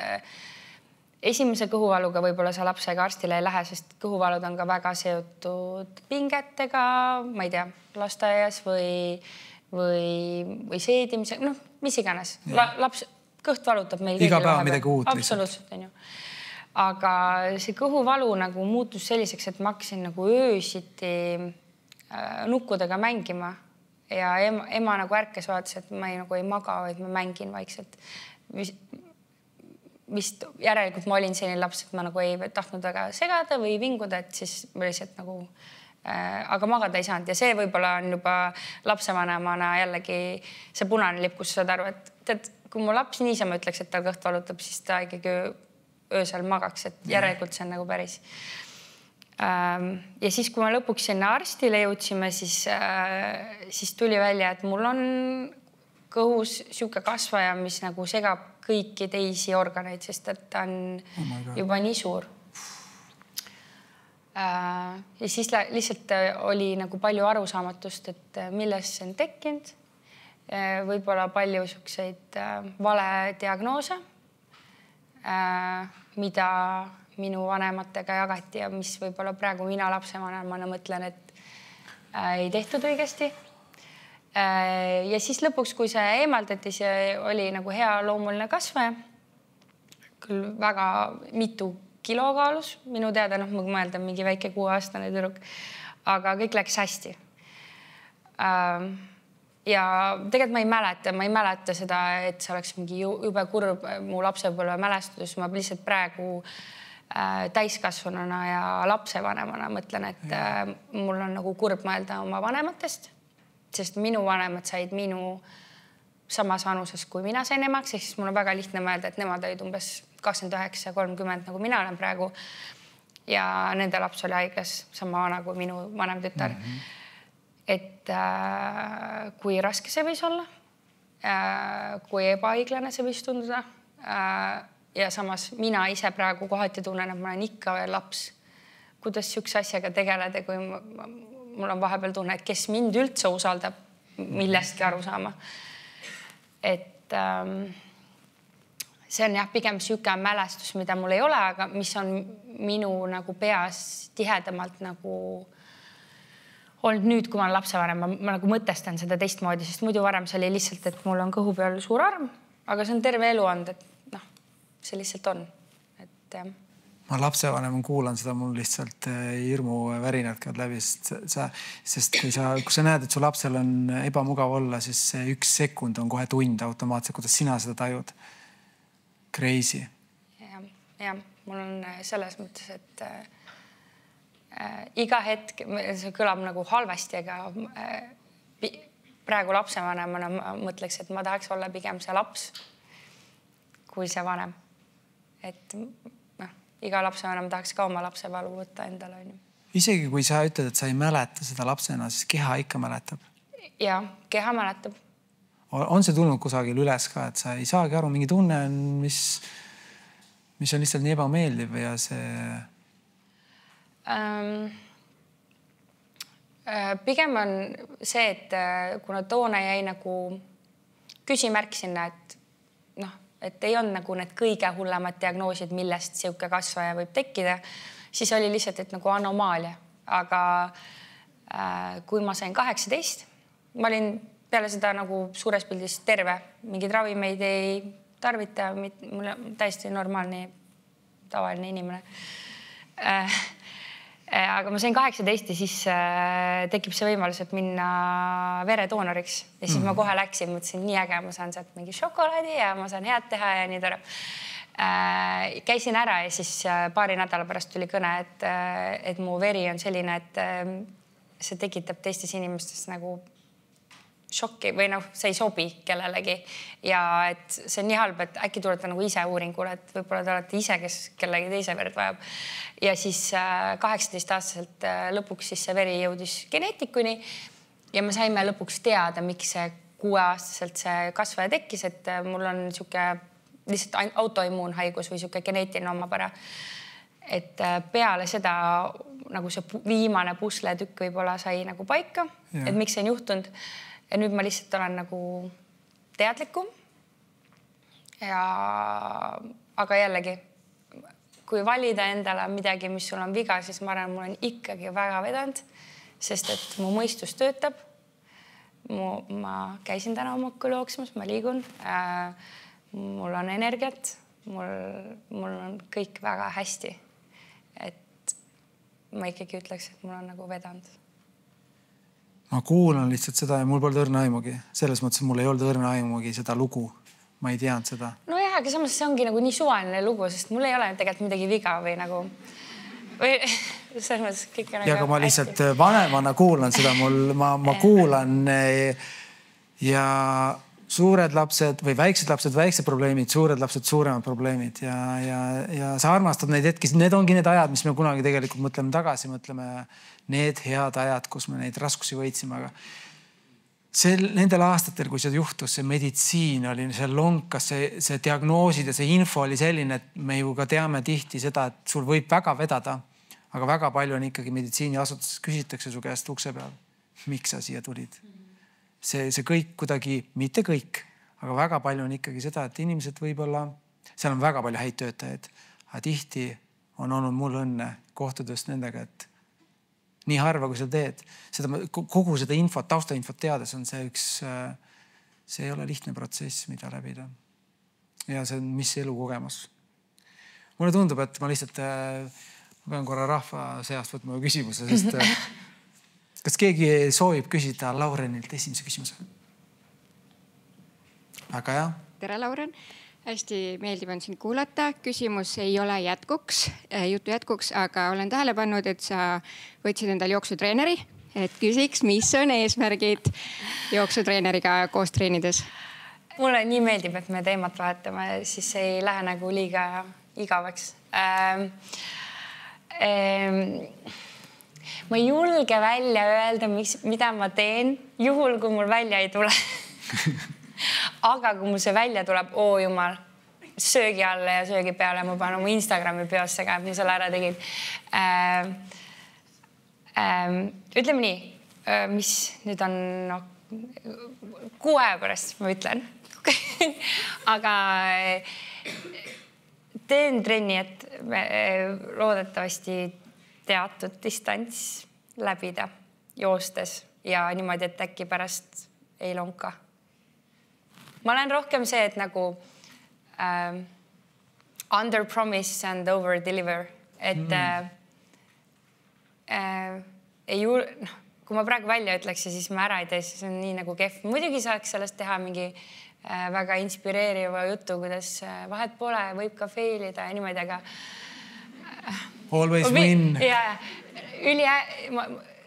esimese kõhuvaluga võib-olla sa lapsega arstile ei lähe, sest kõhuvalud on ka väga seotud pingetega, ma ei tea, lasteaias või seedimise, noh, mis iganes. Laps kõht valutab meil iga päev midagi uut. Absoluutselt, on ju. Aga see kõhuvalu nagu muutus selliseks, et ma hakkasin nagu öösiti nukkudega mängima ja ema nagu ärkes vaatas, et ma ei maga, vaid ma mängin vaikselt. Vist järelikult ma olin selline laps, et ma nagu ei tahtnud väga segada või vinguda, et siis ma lihtsalt nagu, aga magada ei saanud ja see võib-olla on juba lapsevanemana jällegi see punane lipp, kus saad aru, et tead, kui mu laps niisama ütleks, et tal kõht valutab, siis ta ikkagi öösel magaks, et järelikult see on nagu päris. Ja siis, kui ma lõpuks sinna arstile jõudsime, siis tuli välja, et mul on kõhus siuke kasvaja, mis nagu segab kõiki teisi organeid, sest et ta on juba nii suur. Ja siis lihtsalt oli nagu palju arusaamatust, et millest see on tekkinud. Võib-olla palju siukseid vale diagnoose, mida minu vanematega jagati ja mis võib-olla praegu mina lapsevanemana mõtlen, et ei tehtud õigesti. Ja siis lõpuks, kui see eemaldati, see oli nagu hea loomuline kasvaja. Küll väga mitu kilo kaalus. Minu teada, ma mõeldan mingi väike 6-aastane tüdruk. Aga kõik läks hästi. Ja tegelikult ma ei mäleta seda, et see oleks mingi jube kurb mu lapsepõlve mälestus. Ma lihtsalt praegu täiskasvanuna ja lapsevanemana mõtlen, et mul on nagu kurb mõelda oma vanematest. Sest minu vanemad said minu samas vanuses, kui mina sain emaks, siis mul on väga lihtne mõelda, et nemad olid umbes 29-30, nagu mina olen praegu. Ja nende laps oli haiglas sama vana kui minu vanem tütar. Et kui raske see võis olla, kui ebaõiglane see võis tunduda. Ja samas mina ise praegu kohati tunnen, et ma olen ikka veel laps. Kuidas siukse asjaga tegeleda, kui mul on vahepeal tunne, et kes mind üldse usaldab millestki aru saama. Et see on jah, pigem siuke mälestus, mida mul ei ole, aga mis on minu nagu peas tihedamalt nagu olnud nüüd, kui ma olen lapsevanem. Ma nagu mõtestan seda teistmoodi, sest muidu varem see oli lihtsalt, et mul on kõhu peal suur arm, aga see on terve elu olnud, et see lihtsalt on. Et ma lapsevanem kuulan seda, mul lihtsalt hirmu värinad käivad läbi, sest kui sa näed, et su lapsel on ebamugav olla, siis see 1 sekund on kohe tund automaatselt, kuidas sina seda tajud. Crazy. Ja, mul on selles mõttes, et iga hetk, see kõlab nagu halvasti, aga praegu lapsevanemana ma mõtleks, et ma tahaks olla pigem see laps kui see vanem. Et iga lapsevanem tahaks ka oma lapse valu võtta endale. Isegi kui sa ütled, et sa ei mäleta seda lapsena, siis keha ikka mäletab. Ja, keha mäletab. On see tulnud kusagil üles ka, et sa ei saagi aru, mingi tunne on, mis on lihtsalt nii ebameeldiv ja see... Pigem on see, et kuna toona jäi nagu küsimärk sinna, et ei on nagu need kõige hullemad diagnoosid, millest siuke kasvaja võib tekkida, siis oli lihtsalt, et nagu anomaalia. Aga kui ma sain 18, ma olin peale seda nagu suures pildis terve. Mingid ravimeid ei tarvita, mul on täiesti normaalne, tavaline inimene. Aga ma sain 18 ja siis tekib see võimalus, et minna veredoonoriks. Ja siis ma kohe läksin, mõtlesin nii äge, ma saan sealt mingi šokolaadi ja ma saan head teha ja nii tore. Käisin ära ja siis paari nädala pärast tuli kõne, et mu veri on selline, et see tekitab teistes inimestes nagu šokki või see ei sobi kellelegi ja et see on nii halb, et äkki tulete nagu ise uuringule, et võib-olla te olete ise, kes kellegi teise verd vajab. Ja siis 18-aastaselt lõpuks siis see veri jõudis geneetikuni ja me saime lõpuks teada, miks see 6-aastaselt see kasvaja tekkis, et mul on siuke lihtsalt autoimmuunhaigus või siuke geneetiline omapära. Et peale seda nagu see viimane pusletükk võib-olla sai nagu paika, et miks see on juhtunud. Ja nüüd ma lihtsalt olen nagu teadlikum. Aga jällegi, kui valida endale midagi, mis sul on viga, siis ma arvan, mul on ikkagi väga vedanud, sest et mu mõistus töötab. Ma käisin täna hommikul jooksmas, ma liigun. Mul on energiat, mul on kõik väga hästi. Et ma ikkagi ütleks, et mul on nagu vedanud. Ma kuulan lihtsalt seda ja mul pole õrna aimugi. Selles mõttes, et mul ei olnud õrna aimugi seda lugu. Ma ei teadnud seda. No jah, aga samas see ongi nagu nii suvaline lugu, sest mul ei ole tegelikult midagi viga või nagu... Või selles mõttes kõik on... Ja aga ma lihtsalt vanemana kuulan seda. Ma kuulan ja suured lapsed või väiksed lapsed, väiksed probleemid, suured lapsed, suuremad probleemid ja sa armastad neid hetki. Need ongi need ajad, mis me kunagi tegelikult mõtleme tagasi, mõtleme need head ajad, kus me neid raskusi võitsime, aga nendel aastatel, kui see juhtus, see meditsiin oli, see lonkas, see diagnoosid ja see info oli selline, et me ju ka teame tihti seda, et sul võib väga vedada, aga väga palju on ikkagi meditsiiniasutuses küsitakse su käest ukse peal. Miks sa siia tulid? See kõik kuidagi, mitte kõik, aga väga palju on ikkagi seda, et inimesed võib-olla, seal on väga palju häid töötajaid, aga tihti on olnud mul õnne kohtudest nendega, et nii harva, kui sa teed, kogu seda infot, taustainfot teades on see ei ole lihtne protsess, mida läbida. Ja see on mis elukogemus. Mulle tundub, et ma lihtsalt pean korra rahva seast võtma küsimuse, sest kas keegi soovib küsida Laurenilt esimese küsimuse? Aga jah. Tere, Lauren. Hästi meeldib on sind kuulata. Küsimus ei ole jutu jätkuks, aga olen tähele pannud, et sa võtsid endal jooksutreeneri, et küsiks, mis on eesmärgid jooksutreeneriga koos treenides? Mulle nii meeldib, et me teemat vahetame, siis ei lähe nagu liiga igavaks. Ma ei julge välja öelda, mida ma teen, juhul kui mul välja ei tule. Aga kui mul see välja tuleb, jumal, söögi alla ja söögi peale, ma panen oma Instagrami peosse ka, et ma selle ära tegin. Ütleme nii, mis nüüd on 6 aja pärast, ma ütlen. Aga teen trenni, et loodetavasti teatud distants läbida joostes ja niimoodi, et äkki pärast ei lonka. Ma olen rohkem see, et nagu under promise and over deliver. Et kui ma praegu välja ütleks ja siis ma ära ei tee, siis on nii nagu kehv. Muidugi saaks sellest teha mingi väga inspireeriva jutu, kuidas vahet pole, võib ka failida ja niimoodi, aga always win. Ja,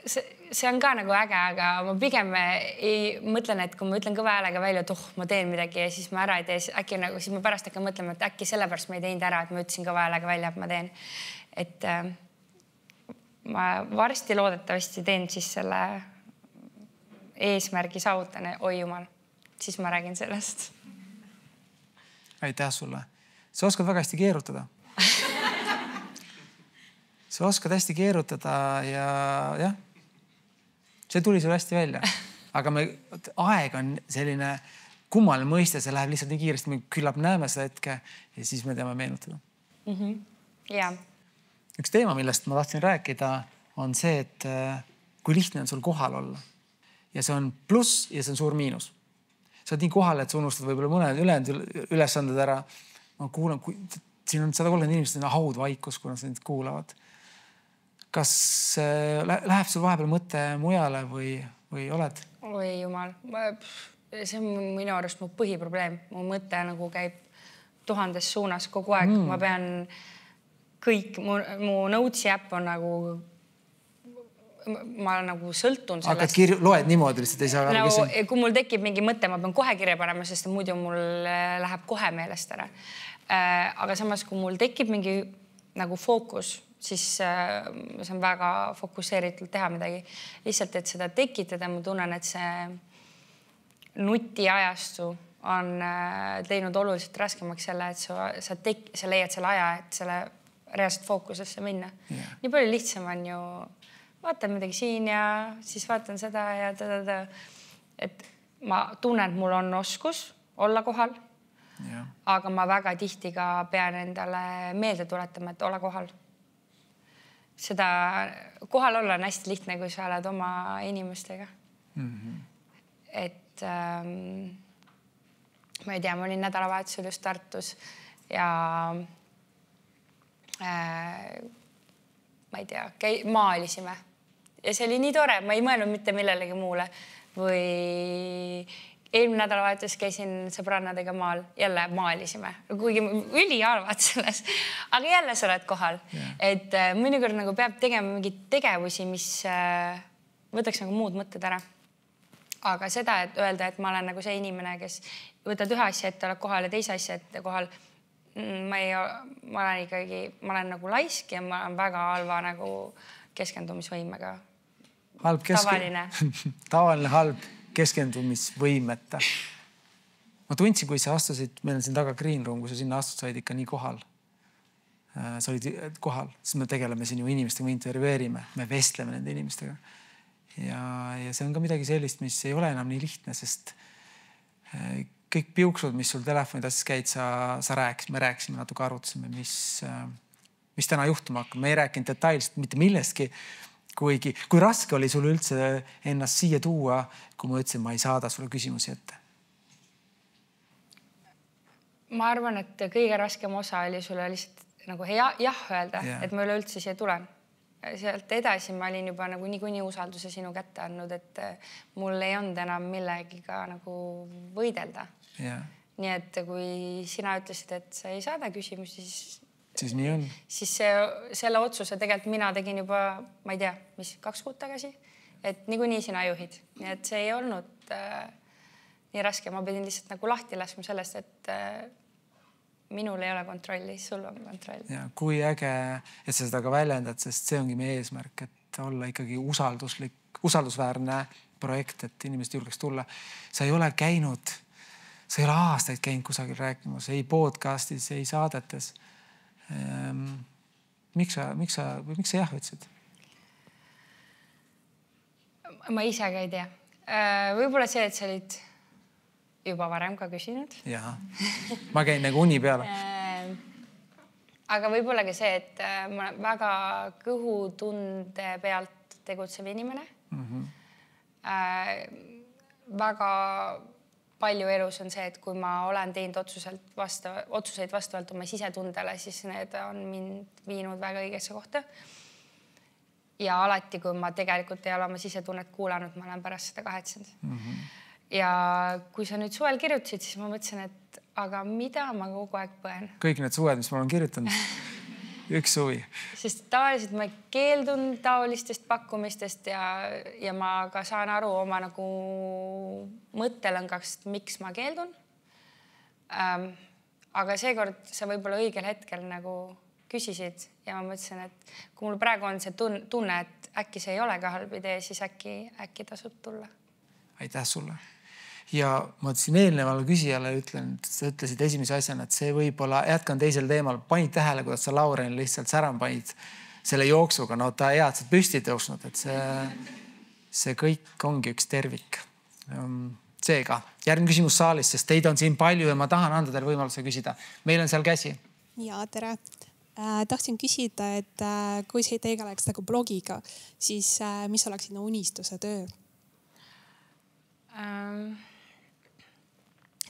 see on ka nagu äge, aga ma pigem ei mõtlen, et kui ma ütlen kõva häälega välja, et ma teen midagi ja siis ma ära ei tee, äkki nagu, siis ma pärast hakkan mõtlema, et äkki sellepärast ma ei teinud ära, et ma ütlesin kõva häälega välja, et ma teen. Et ma varsti loodetavasti teen siis selle eesmärgi saavutane, oi jumal, siis ma räägin sellest. Aitäh sulle. Sa oskad väga hästi keerutada. Sa oskad hästi keerutada ja jah, see tuli sul hästi välja. Aga aeg on selline kummaline mõiste, see läheb lihtsalt nii kiiresti, me küllap näeme seda hetke ja siis me teame meenutada. Ja. Üks teema, millest ma tahtsin rääkida, on see, et kui lihtne on sul kohal olla. Ja see on pluss ja see on suur miinus. Sa oled nii kohal, et sa unustad võib-olla mõned ülesanded ära. Ma kuulan, siin on 130 inimesed haud vaikus, kuna sa neid kuulavad. Kas läheb sul vahepeal mõte mujale või oled? Oi jumal, see on minu arust mu põhiprobleem. Mu mõte nagu käib 1000 suunas kogu aeg. Ma pean kõik, mu Notesi äpp on nagu ma nagu sõltun sellest. Hakkad loed niimoodi lihtsalt, ei saa nagu, kui mul tekib mingi mõte, ma pean kohe kirja panema, sest muidu mul läheb kohe meelest ära. Aga samas, kui mul tekib mingi nagu fookus, siis ma saan väga fokusseeritult teha midagi. Lihtsalt, et seda tekitada, ma tunnen, et see nutiajastu on teinud oluliselt raskemaks selle, et sa leiad selle aja, et selle reaalselt fookusesse minna. Yeah. Nii palju lihtsam on ju vaatan midagi siin ja siis vaatan seda ja ta. Et ma tunnen, et mul on oskus olla kohal, yeah. Aga ma väga tihti ka pean endale meelde tuletama, et ole kohal. Seda kohal olla on hästi lihtne, kui sa oled oma inimestega. Et ma ei tea, ma olin nädalavahetusel just Tartus ja ma ei tea, maalisime. Ja see oli nii tore, ma ei mõelnud mitte millelegi muule. Või eelmine nädalavahetus käisin sõbrannadega maal, jälle maalisime. Kuigi ülihalvad selles, aga jälle sa oled kohal. Yeah. Et mõnikord nagu peab tegema mingid tegevusi, mis võtaks nagu muud mõtted ära. Aga seda, et öelda, et ma olen nagu see inimene, kes võtad ühe asja ette, oled kohal ja teise asja ette kohal, ma olen nagu laisk ja ma olen väga halva nagu keskendumisvõimega. Tavaline halb keskendumisvõimeta. Ma tundsin, kui sa astusid, meil on siin taga green room, kui sa sinna astud, sa olid ikka nii kohal. Sa olid kohal, siis me tegeleme siin ju inimestega, me intervjueerime, me vestleme nende inimestega. Ja see on ka midagi sellist, mis ei ole enam nii lihtne, sest kõik piuksud, mis sul telefoni tassis käid, me rääkisime, natuke arutasime, mis täna juhtuma hakkab. Me ei rääkinud detailselt mitte millestki, kui raske oli sul üldse ennast siia tuua, kui ma ütlesin, ma ei saada sulle küsimusi ette. Ma arvan, et kõige raskem osa oli sulle lihtsalt nagu jah öelda, et ma üleüldse siia tulen. Sealt edasi ma olin juba nagu niikuinii usalduse sinu kätte andnud, et mul ei olnud enam millegiga nagu võidelda. Yeah. Nii et kui sina ütlesid, et sa ei saada küsimusi, siis nii on. Siis selle otsuse tegelikult mina tegin juba, ma ei tea, 2 kuud tagasi, et niikuinii sina juhid. Nii et see ei olnud nii raske. Ma pidin lihtsalt nagu lahti laskma sellest, et minul ei ole kontrolli, sul on kontroll. Ja, kui äge, et sa seda ka väljendad, sest see ongi meie eesmärk, et olla ikkagi usaldusväärne projekt, et inimesed julgeks tulla. Sa ei ole aastaid käinud kusagil rääkimas, ei podcastis, ei saadetes. Miks sa jah ütlesid? Ma ise ka ei tea. Võib-olla see, et sa olid juba varem ka küsinud. Jaa, ma käin nagu uni peale. Aga võib-olla ka see, et ma olen väga kõhutunde pealt tegutsev inimene. Väga palju elus on see, et kui ma olen teinud otsuseid vastavalt oma sisetundele, siis need on mind viinud väga õigesse kohta. Ja alati, kui ma tegelikult ei ole oma sisetunnet kuulanud, ma olen pärast seda kahetsenud. Ja kui sa nüüd suvel kirjutasid, siis ma mõtlesin, et aga mida ma kogu aeg põen? Kõik need suved, mis ma olen kirjutanud. Üks suvi. Sest tavaliselt ma keeldun taolistest pakkumistest ja ma ka saan aru oma nagu mõttelõngast, miks ma keeldun. Aga seekord sa võib-olla õigel hetkel nagu küsisid ja ma mõtlesin, et kui mul praegu on see tunne, et äkki see ei ole ka halb idee, siis äkki tasub tulla. Aitäh sulle. Ja ma ütlesin eelnevale küsijale, sa ütlesid esimese asjana, et see võib-olla, jätkan teisel teemal, panid tähele, kuidas sa Laurenil lihtsalt säram panid selle jooksuga, no ta head püsti tõusnud, et see kõik ongi üks tervik. Seega, järgmine küsimus saalis, sest teid on siin palju ja ma tahan anda teile võimaluse küsida. Meil on seal käsi. Ja, tere. Tahtsin küsida, et kui sa ei tegeleks nagu blogiga, siis mis oleks sinu unistuse töö?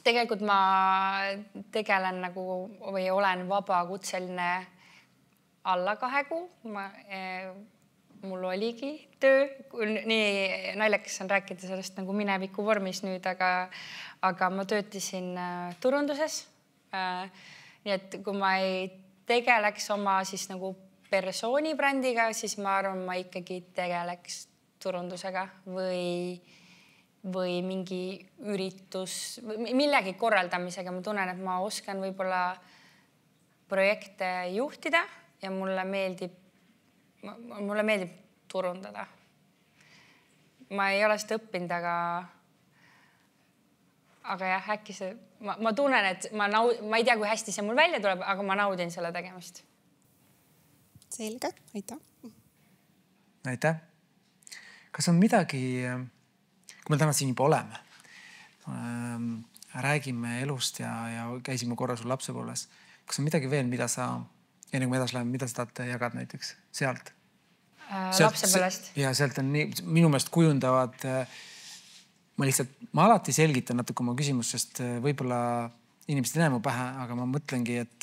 Tegelikult ma tegelen nagu või olen vabakutseline alla 2 kuu. Mul oligi töö. Nii naljakas on rääkida sellest nagu mineviku vormis nüüd, aga ma töötasin turunduses. Nii et kui ma ei tegeleks oma siis nagu persooni brändiga, siis ma arvan, ma ikkagi tegeleks turundusega või mingi üritus, millegi korraldamisega. Ma tunnen, et ma oskan võib-olla projekte juhtida ja mulle meeldib turundada. Ma ei ole seda õppinud, aga jah, äkki see, ma tunnen, et ma ei tea, kui hästi see mul välja tuleb, aga ma naudin selle tegemist. Selge, aitäh. Aitäh. Kas on midagi, kui me täna siin juba oleme, räägime elust ja käisime korra sul lapsepõlves, kas on midagi veel, mida sa, enne kui me edasi läheme, mida sa tahad jagada näiteks sealt? Lapsepõlvest? Ja sealt on nii, minu meelest kujundavad, ma alati selgitan natuke oma küsimust, sest võib-olla inimesed ei näe mu pähe, aga ma mõtlengi, et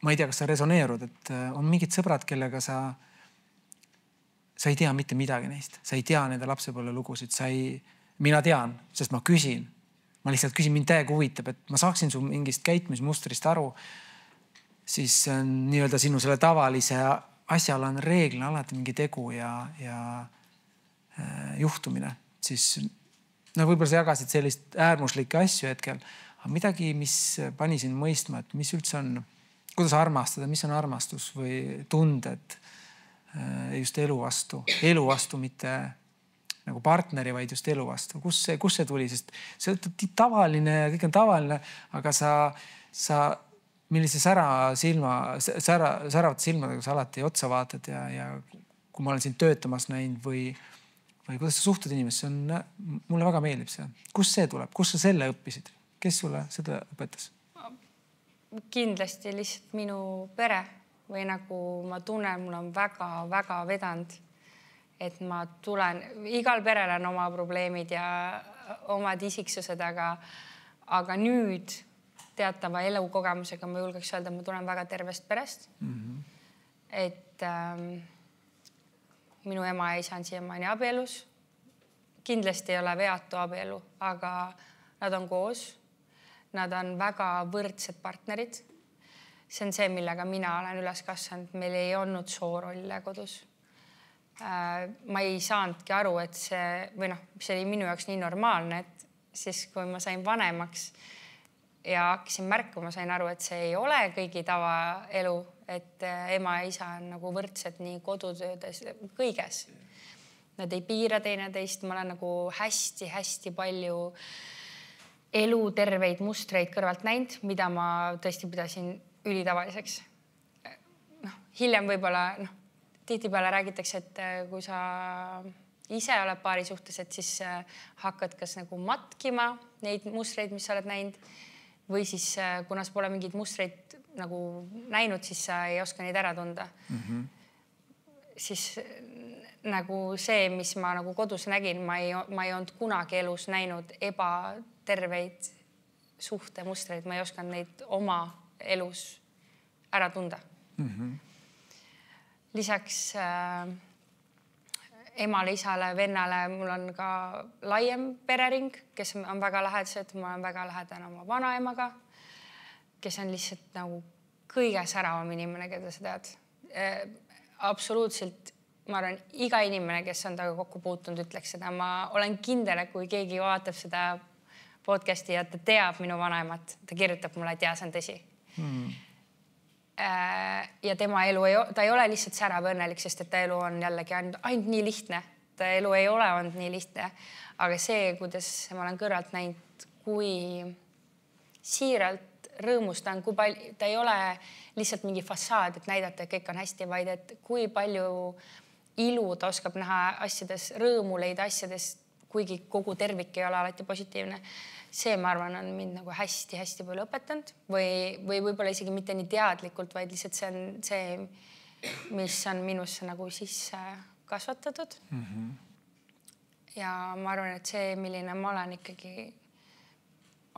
ma ei tea, kas sa resoneerud, et on mingid sõbrad, kellega sa ei tea mitte midagi neist. Sa ei tea nende lapsepõlve lugusid. Mina tean, sest ma küsin. Ma lihtsalt küsin, mind täiega huvitab, et ma saaksin su mingist käitumismustrist aru, siis nii-öelda sinu selle tavalise asjal on reeglina alati mingi tegu ja juhtumine. Siis võib-olla sa jagasid sellist äärmuslikke asju hetkel, aga midagi, mis pani sind mõistma, et mis üldse on, kuidas armastada, mis on armastus või tunded just elu vastu, mitte nagu partneri, vaid just elu vastu. Kus see tuli? Sest see on tavaline ja kõik on tavaline, aga sa millise säravate silmadega sa alati otsa vaatad ja kui ma olen sind töötamas näinud või kuidas sa suhtud inimesse, mulle väga meeldib see. Kus see tuleb? Kus sa selle õppisid? Kes sulle seda õpetas? Kindlasti lihtsalt minu pere või nagu ma tunnen, mul on väga-väga vedanud, et ma tulen, igal perel on oma probleemid ja omad isiksused, aga nüüd teatava elukogemusega ma julgeks öelda, et ma tulen väga tervest perest. Et minu ema ja isa on siiamaani abielus. Kindlasti ei ole veatu abielu, aga nad on koos. Nad on väga võrdsed partnerid. See on see, millega mina olen üles kasvanud. Meil ei olnud soorolle kodus. Ma ei saanudki aru, et see oli minu jaoks nii normaalne, et siis kui ma sain vanemaks ja hakkasin märkuma, sain aru, et see ei ole kõigi tavaelu, et ema ja isa on nagu võrdsed nii kodutöödes, kõiges. Nad ei piira teineteist. Ma olen nagu hästi palju elu terveid mustreid kõrvalt näinud, mida ma tõesti pidasin ülitavaliseks. Hiljem võib-olla tihtipeale räägitakse, et kui sa ise oled paari suhtes, et siis hakkad kas nagu matkima neid mustreid, mis sa oled näinud, või siis kuna sa pole mingid mustreid nagu näinud, siis sa ei oska neid ära tunda. Siis nagu see, mis ma nagu kodus nägin, ma ei olnud kunagi elus näinud ebaterveid suhtemustreid. Ma ei osanud neid oma elus ära tunda. Lisaks emale, isale, vennale mul on ka laiem perering, kes on väga lähedased. Ma olen väga lähedane oma vanaemaga, kes on lihtsalt nagu kõige säravam inimene, keda sa tead. Absoluutselt, ma arvan, iga inimene, kes on taga kokku puutunud, ütleks seda. Ma olen kindel, et kui keegi vaatab seda podcasti ja ta teab minu vanaemat, ta kirjutab mulle, et jaa, see on tõsi. Ja tema elu ta ei ole lihtsalt särav õnnelik, sest et ta elu on jällegi ainult nii lihtne. Ta elu ei ole olnud nii lihtne, aga see, kuidas ma olen kõrvalt näinud, kui siiralt rõõmus ta on, kui palju, ta ei ole lihtsalt mingi fassaad, et näidata, et kõik on hästi, vaid et kui palju ilu ta oskab näha asjades, rõõmu leida asjades, kuigi kogu tervik ei ole alati positiivne. See, ma arvan, on mind nagu hästi palju õpetanud või võib-olla isegi mitte nii teadlikult, vaid lihtsalt see on see, mis on minusse nagu sisse kasvatatud. Ja ma arvan, et see, milline ma olen ikkagi,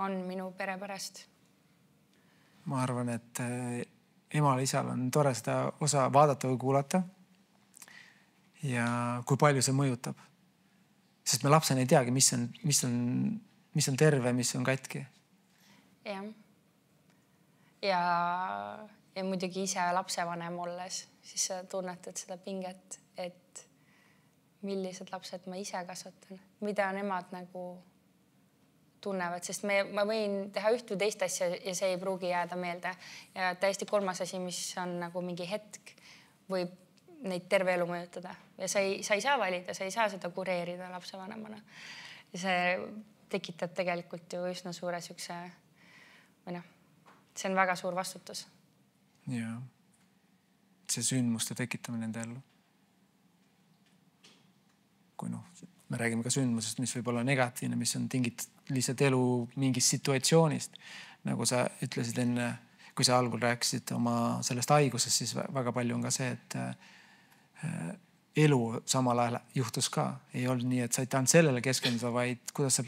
on minu pere pärast. Ma arvan, et emal ja isal on tore seda osa vaadata või kuulata ja kui palju see mõjutab. Sest me lapsena ei teagi, mis on terve, mis on katki. Jah. ja muidugi ise lapsevanem olles, siis sa tunnetad seda pinget, et millised lapsed ma ise kasvatan, mida nemad nagu tunnevad, sest ma võin teha üht või teist asja ja see ei pruugi jääda meelde. Ja täiesti kolmas asi, mis on nagu mingi hetk, võib neid terve elu mõjutada. Ja sa ei saa valida, sa ei saa seda kureerida lapsevanemana. Ja see tekitab tegelikult ju üsna suure sükse, see on väga suur vastutus. Ja see sündmuste tekitamine nende ellu. Kui me räägime ka sündmusest, mis võib olla negatiivne, mis on tingitud lihtsalt elu mingist situatsioonist. Nagu sa ütlesid enne, kui sa algul rääkisid oma sellest haigusest, siis väga palju on ka see, et elu samal ajal juhtus ka. Ei olnud nii, et sa ei tahan sellele keskenduda, vaid kuidas sa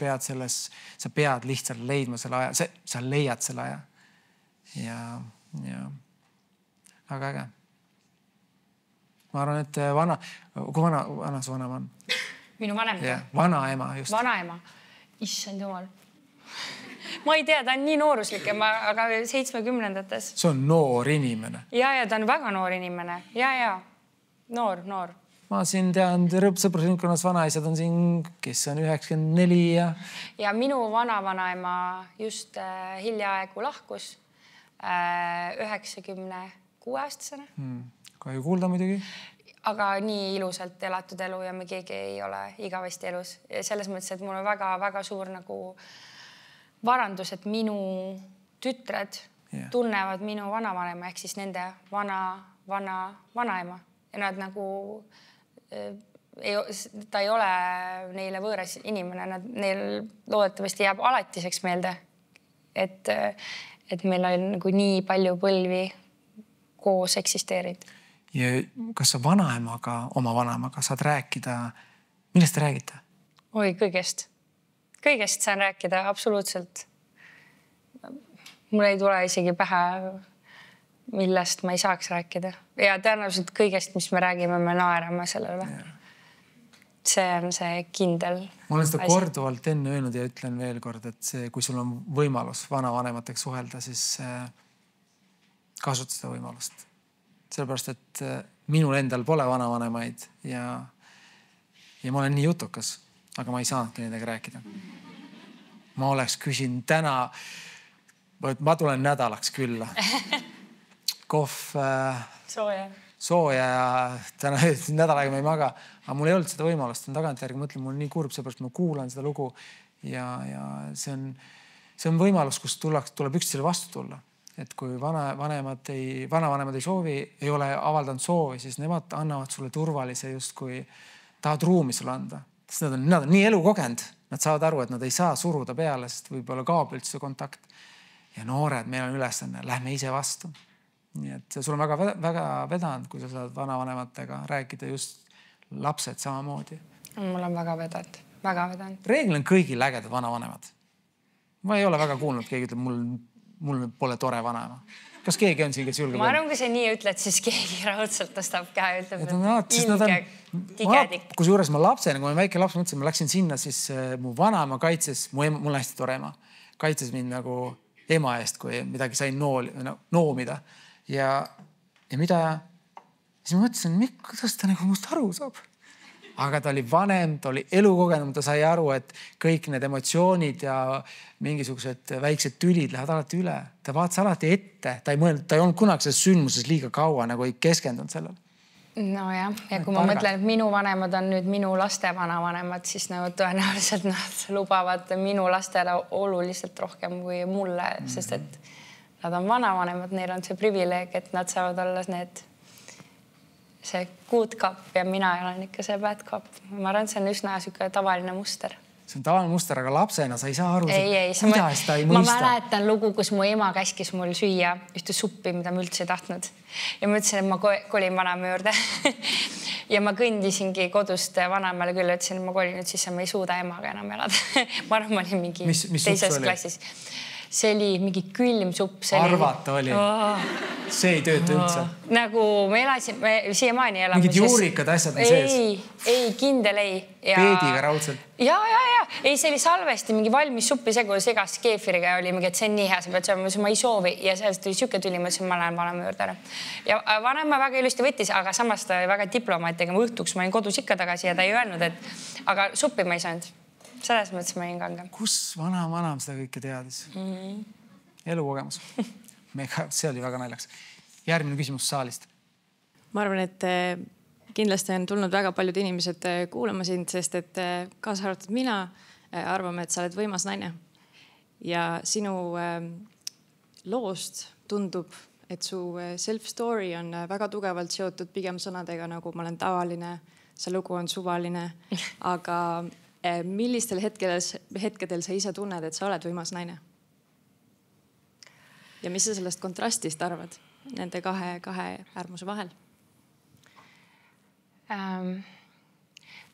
pead lihtsalt leidma selle aja. Sa leiad selle aja. Ja väga äge. Ma arvan, et kui vana su vanaema on? Minu vanem. Vanaema just. Vanaema. Issand jumal. Ma ei tea, ta on nii nooruslik, aga 70-ndates. See on noor inimene. Ja ta on väga noor inimene. Ja. Noor. Ma siin tean, sõprusringkonnas vanaisad on siin, kes on 94 ja minu vanaema just hiljaaegu lahkus 96-aastasena. Kahju kuulda muidugi. Aga nii ilusalt elatud elu ja me keegi ei ole igavesti elus. Ja selles mõttes, et mul on väga-väga suur nagu varandus, et minu tütred tunnevad minu vanavanema ehk siis nende vanaema. Ja nad nagu, ta ei ole neile võõras inimene, neil loodetavasti jääb alatiseks meelde, et meil on nagu nii palju põlvi koos eksisteerinud. Ja kas sa oma vanaemaga saad rääkida, millest te räägite? Oi, kõigest saan rääkida, absoluutselt. Mul ei tule isegi pähe, millest ma ei saaks rääkida. Ja tõenäoliselt kõigest, mis me räägime, me naerame sellele. See on see kindel. Ma olen seda korduvalt enne öelnud ja ütlen veel kord, et kui sul on võimalus vanavanemateks suhelda, siis kasuta seda võimalust. Sellepärast, et minul endal pole vanavanemaid ja ma olen nii jutukas, aga ma ei saanudki nendega rääkida. Ma oleks küsin täna, ma tulen nädalaks külla. Kohv, sooja ja täna nädal aega ma ei maga, aga mul ei olnud seda võimalust. Tagantjärgi mõtlen, mul on nii kurb, seepärast ma kuulan seda lugu ja see on võimalus, kus tuleb üksteisele vastu tulla. Et kui vanavanemad ei soovi, ei ole avaldanud soovi, siis nemad annavad sulle turvalise just kui tahad ruumi sulle anda. Sest nad on nii elu kogenud. Nad saavad aru, et nad ei saa suruda peale, sest võib-olla kaob üldse kontakt. Ja noored, meil on ülesanne, lähme ise vastu. Nii et sul on väga vedanud, kui sa saad vanavanematega rääkida just lapsed samamoodi. Mul on väga vedanud. Reeglil on kõigil ägedad vanavanemad. Ma ei ole väga kuulnud, keegi ütleb, mul pole tore vanaema. Kas keegi on siin, kes julgeb? Ma arvan, kui sa nii ütled, siis keegi raudselt tõstab käe, ütleb, kus juures ma lapsena, kui ma väike laps mõtlesin, ma läksin sinna, siis mu vanaema kaitses, mul on hästi tore ema, kaitses mind nagu ema eest, kui midagi sain noomida. Ja mida? Siis ma mõtlesin, kuidas ta nagu must aru saab? Aga ta oli vanem, ta oli elukogenum, ta sai aru, et kõik need emotsioonid ja mingisugused väiksed tülid lähevad alati üle. Ta vaatas alati ette, ta ei olnud kunagi selles sündmuses liiga kaua, nagu ei keskendunud sellel. No ja kui ma mõtlen, et minu vanemad on nüüd minu laste vanavanemad, siis nagu tõenäoliselt nad lubavad minu lastele oluliselt rohkem kui mulle, sest et nad on vanavanemad, neil on see privileeg, et nad saavad olla see good cop ja mina olen ikka see bad cop. Ma arvan, see on üsna tavaline muster. See on tavaline muster, aga lapsena sa ei saa aru, kuidas ta ei mõista. Ma mäletan lugu, kus mu ema käskis mul süüa ühte suppi, mida ma üldse ei tahtnud. Ja ma ütlesin, et ma kolin vanaema juurde. Ja ma kõndisingi kodust vanaemale küll, ütlesin, et ma kolin nüüd, siis ma ei suuda emaga enam elada. Ma arvan, ma olin mingi teises klassis. see oli mingi külm supp. Arvata oli. See ei tööta üldse. Nagu me elasime, siiamaani elame. Mingid juurikad asjad on sees. Ei, kindel ei. Peediga raudselt. Ja. Ei, see oli salvesti mingi valmis suppi segu segas keefiriga ja oli mingi, et see on nii hea, sa pead sööma, ma ei soovi. Ja sellest tuli siuke tüli, ma ütlesin, ma lähen vanema juurde ära. Ja vanema väga ilusti võttis, aga samas ta oli väga diplomaatiga. Ma õhtuks ma olin kodus ikka tagasi ja ta ei öelnud, et aga suppi ma ei saanud. Selles mõttes ma olin kangem. Kus vanam seda kõike teadis? Elukogemus. See oli väga naljaks. Järgmine küsimus saalist. Ma arvan, et kindlasti on tulnud väga paljud inimesed kuulama sind, sest et kaasa arvatud mina arvame, et sa oled võimas naine. Ja sinu loost tundub, et su self-story on väga tugevalt seotud pigem sõnadega, nagu ma olen tavaline, see lugu on suvaline, aga millistel hetkedel sa ise tunned, et sa oled võimas naine? Ja mis sa sellest kontrastist arvad nende kahe äärmuse vahel?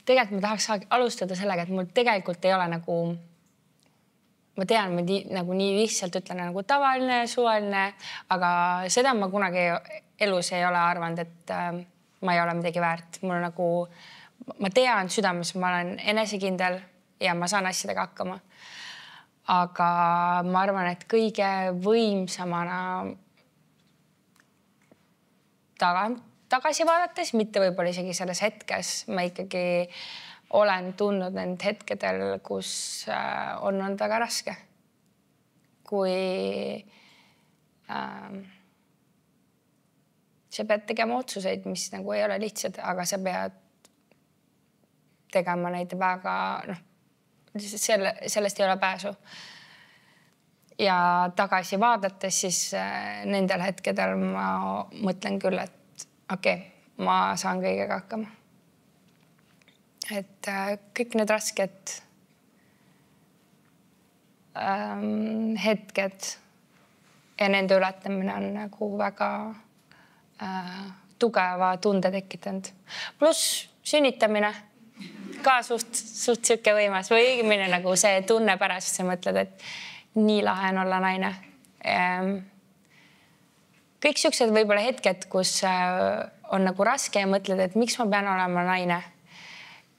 Tegelikult ma tahaks alustada sellega, et mul tegelikult ei ole nagu, ma tean, ma nagu nii lihtsalt ütlen nagu tavaline, suvaline, aga seda ma kunagi elus ei ole arvanud, et ma ei ole midagi väärt. Mul nagu, ma tean südames, ma olen enesekindel ja ma saan asjadega hakkama. Aga ma arvan, et kõige võimsamana tagasi vaadates, mitte võib-olla isegi selles hetkes, ma ikkagi olen tundnud need hetkedel, kus on olnud väga raske. Kui sa pead tegema otsuseid, mis nagu ei ole lihtsad, aga sa pead tegema neid väga, sellest ei ole pääsu. Ja tagasi vaadates siis nendel hetkedel ma mõtlen küll, et okei, ma saan kõigega hakkama. Et kõik need rasked hetked ja nende ületamine on nagu väga tugeva tunde tekitanud. Pluss sünnitamine ka suht siuke võimas või õigemini nagu see tunne pärast, sa mõtled, et nii lahe on olla naine. Kõik siuksed võib-olla hetked, kus on nagu raske ja mõtled, et miks ma pean olema naine.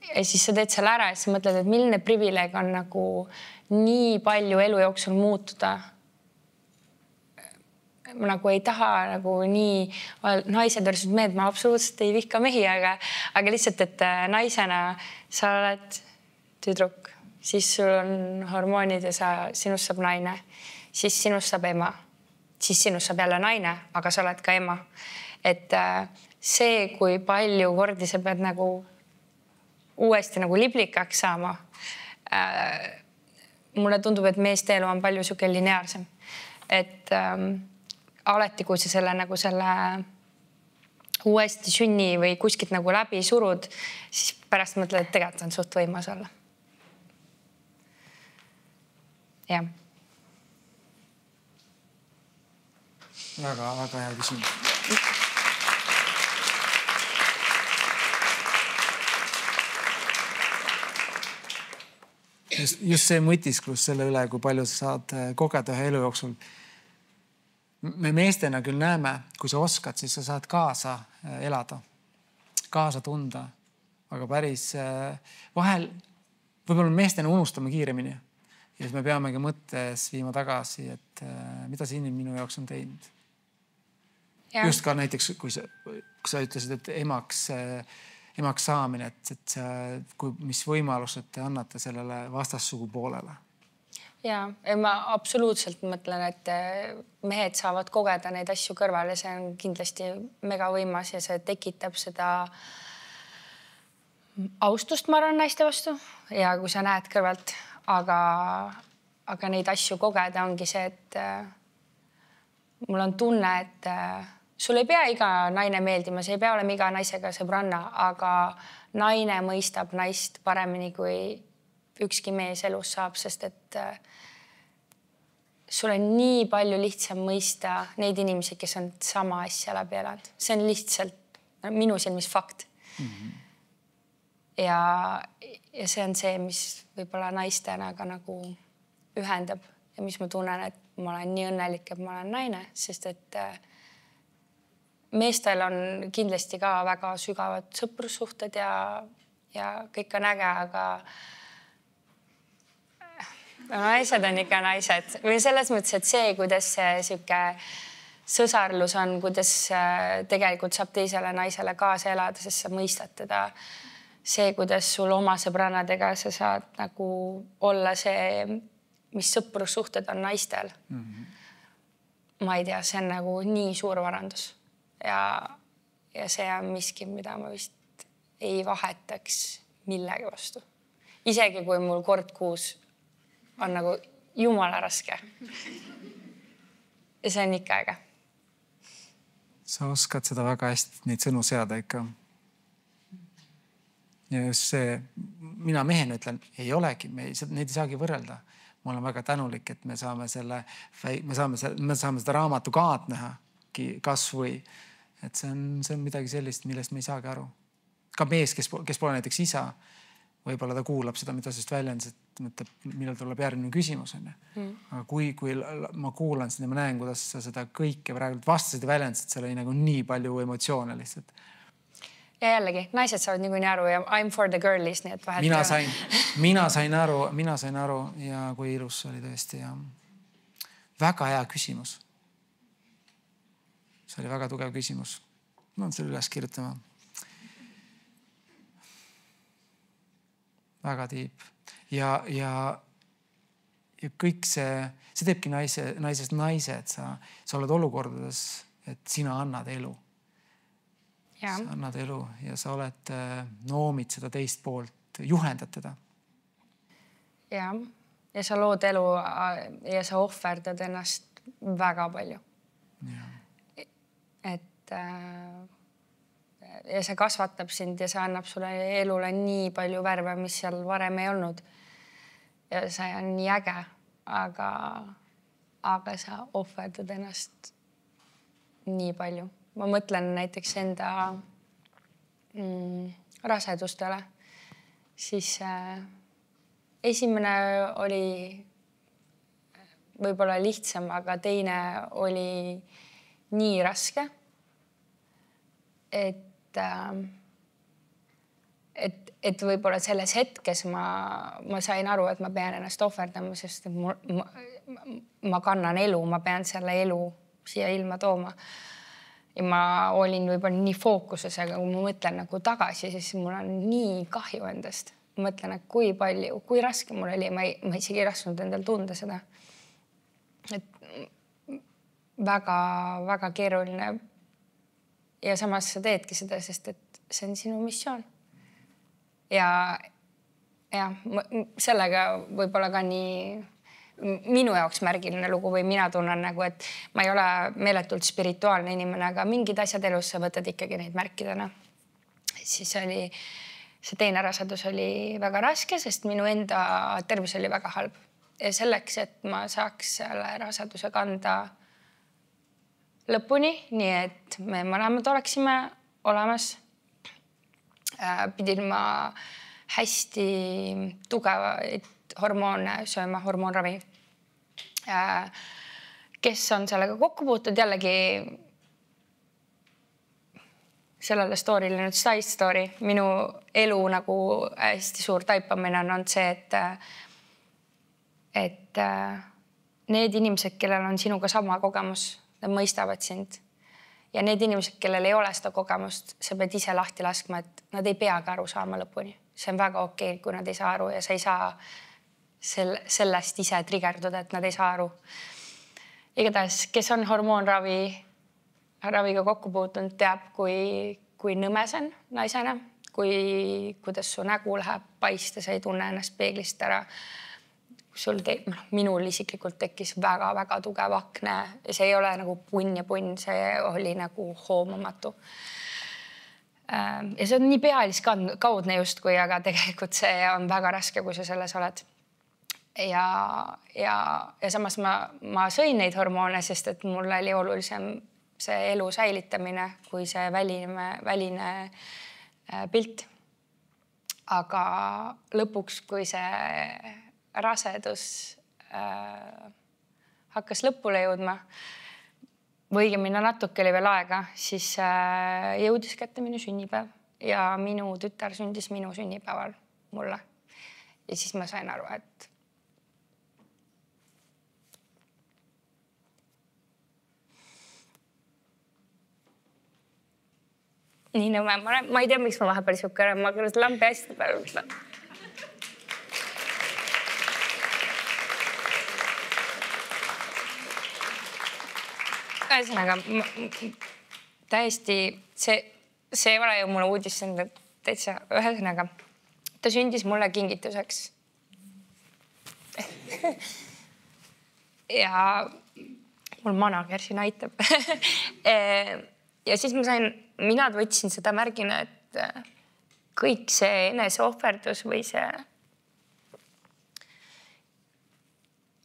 Ja siis sa teed seal ära ja sa mõtled, et milline privileeg on nagu nii palju elu jooksul muutuda. Ma nagu ei taha nagu nii naised versus mehed, ma absoluutselt ei vihka mehi, aga lihtsalt, et naisena sa oled tüdruk, siis sul on hormoonid ja sinust saab naine, siis sinust saab ema, siis sinust saab jälle naine, aga sa oled ka ema. Et see, kui palju kordi sa pead nagu uuesti nagu liblikaks saama. Mulle tundub, et meeste elu on palju siuke lineaarsem. Et alati, kui sa selle uuesti sünni või kuskilt nagu läbi surud, siis pärast mõtled, et tegelikult on suht võimas olla. Jah. Väga hea küsimus. Just see mõtisklus selle üle, kui palju sa saad kogeda ühe elu jooksul. Me meestena küll näeme, kui sa oskad, siis sa saad kaasa elada, kaasa tunda, aga päris vahel võib-olla meestena unustame kiiremini ja siis me peamegi mõttes viima tagasi, et mida see inimene minu jaoks on teinud. Ja. Just ka näiteks, kui sa ütlesid, et emaks saamine, et mis võimalused te annate sellele vastassugu poolele. Ja ma absoluutselt mõtlen, et mehed saavad kogeda neid asju kõrval ja see on kindlasti mega võimas ja see tekitab seda austust, ma arvan, naiste vastu ja kui sa näed kõrvalt, aga neid asju kogeda ongi see, et mul on tunne, et sul ei pea iga naine meeldima, see ei pea olema iga naisega sõbranna, aga naine mõistab naist paremini kui ükski mees elus saab, sest et sul on nii palju lihtsam mõista neid inimesi, kes on sama asja läbi elanud. See on lihtsalt minu silmis fakt. Ja see on see, mis võib-olla naistena ka nagu ühendab ja mis ma tunnen, et ma olen nii õnnelik, et ma olen naine, sest et meestel on kindlasti ka väga sügavad sõprussuhted ja kõik on äge, aga naised on ikka naised või selles mõttes, et see, kuidas see sihuke sõsarlus on, kuidas tegelikult saab teisele naisele kaasa elada, sest sa mõistad teda. See, kuidas sul oma sõbrannadega sa saad nagu olla see, mis sõprussuhted on naistel. Ma ei tea, see on nagu nii suur varandus ja see on miski, mida ma vist ei vahetaks millegi vastu. Isegi kui mul kord kuus on nagu jumala raske. Ja see on ikka äge. Sa oskad seda väga hästi neid sõnu seada ikka. Ja just see, mina mehena ütlen, ei olegi, neid ei saagi võrrelda. Ma olen väga tänulik, et me saame seda raamatu kaart näha kas või, et see on midagi sellist, millest me ei saagi aru. Ka mees, kes pole näiteks isa, võib-olla ta kuulab seda, mida sest väljendus, et mõtleb, millal tuleb järgmine küsimus. Aga kui ma kuulan seda, ma näen, kuidas sa seda kõike praegu vastasid ja väljendasid, seal oli nagu nii palju emotsioone lihtsalt. Ja jällegi, naised saavad niikuinii aru ja I'm for the girlies, nii et vahet. Mina sain aru ja kui ilus oli tõesti. Ja väga hea küsimus. See oli väga tugev küsimus. Ma olen selle üles kirjutama. Väga tiip. Ja kõik see teebki naisest naise, et sa oled olukordades, et sina annad elu. Sa annad elu ja sa noomid seda teist poolt, juhendad teda. Ja sa lood elu ja sa ohverdad ennast väga palju. Ja see kasvatab sind ja see annab sulle elule nii palju värve, mis seal varem ei olnud. Ja see on nii äge, aga sa ohverdad ennast nii palju. Ma mõtlen näiteks enda rasedustele, siis esimene oli võib-olla lihtsam, aga teine oli nii raske, et võib-olla selles hetkes ma sain aru, et ma pean ennast ohverdama, sest ma kannan elu, ma pean selle elu siia ilma tooma. Ja ma olin võib-olla nii fookuses, aga kui ma mõtlen nagu tagasi, siis mul on nii kahju endast. Ma mõtlen, et kui raske mul oli, ma isegi ei rasknud endal tunda seda. Et väga keeruline. Ja samas sa teedki seda, sest et see on sinu missioon. Ja sellega võib-olla ka nii minu jaoks märgiline lugu või mina tunnen nagu, et ma ei ole meeletult spirituaalne inimene, aga mingid asjad elus sa võtad ikkagi neid märkidena. Siis see teine rasedus oli väga raske, sest minu enda tervis oli väga halb. Ja selleks, et ma saaks selle raseduse kanda lõpuni, nii et me mõlemad oleksime olemas, pidin ma hästi tugevaid hormoone sööma, hormoonravi. Kes on sellega kokku puutud, jällegi sellele story'le nüüd side story. Minu elu nagu hästi suur taipamine on see, et need inimesed, kellel on sinuga sama kogemus, nad mõistavad sind. Ja need inimesed, kellel ei ole seda kogemust, sa pead ise lahti laskma, et nad ei peagi aru saama lõpuni. See on väga okei, kui nad ei saa aru ja sa ei saa sellest ise trigerduda, et nad ei saa aru. Igatahes, kes on hormoonraviga kokku puutunud, teab, kui nõmes on naisena, kuidas su nägu läheb paista, sa ei tunne ennast peeglist ära. Minul isiklikult tekkis väga tugev akne ja see ei ole nagu punn ja punn, see oli nagu hoomamatu. Ja see on nii pealiskaudne justkui, aga tegelikult see on väga raske, kui sa selles oled. Ja samas ma sõin neid hormoone, sest et mul oli olulisem see elu säilitamine kui see väline pilt. Aga lõpuks, kui see rasedus hakkas lõpule jõudma või õigemini natuke oli veel aega, siis jõudis kätte minu sünnipäev ja minu tütar sündis minu sünnipäeval mulle. Ja siis ma sain aru, et nii nõme, ma ei tea, miks ma vahepeal siuke olen, ma küll lambi hästi peale mõtlen. Ühesõnaga, täiesti, see ei ole ju mulle uudis, see on täitsa, ühesõnaga, ta sündis mulle kingituseks. Ja mul manager siin aitab. Ja siis mina võtsin seda märgina, et kõik see eneseohverdus või see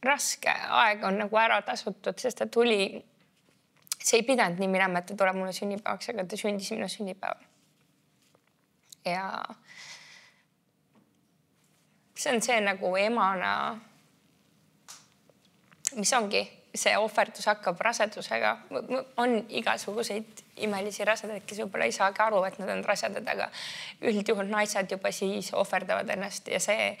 raske aeg on nagu ära tasutud, sest ta tuli, see ei pidanud nii minema, et ta tuleb mulle sünnipäevaks, aga ta sündis minu sünnipäeval. Ja see on see nagu emana, mis ongi, see ohverdus hakkab rasedusega. On igasuguseid imelisi rasedaid, kes võib-olla ei saagi aru, et nad on rasedad, aga üldjuhul naised juba siis ohverdavad ennast ja see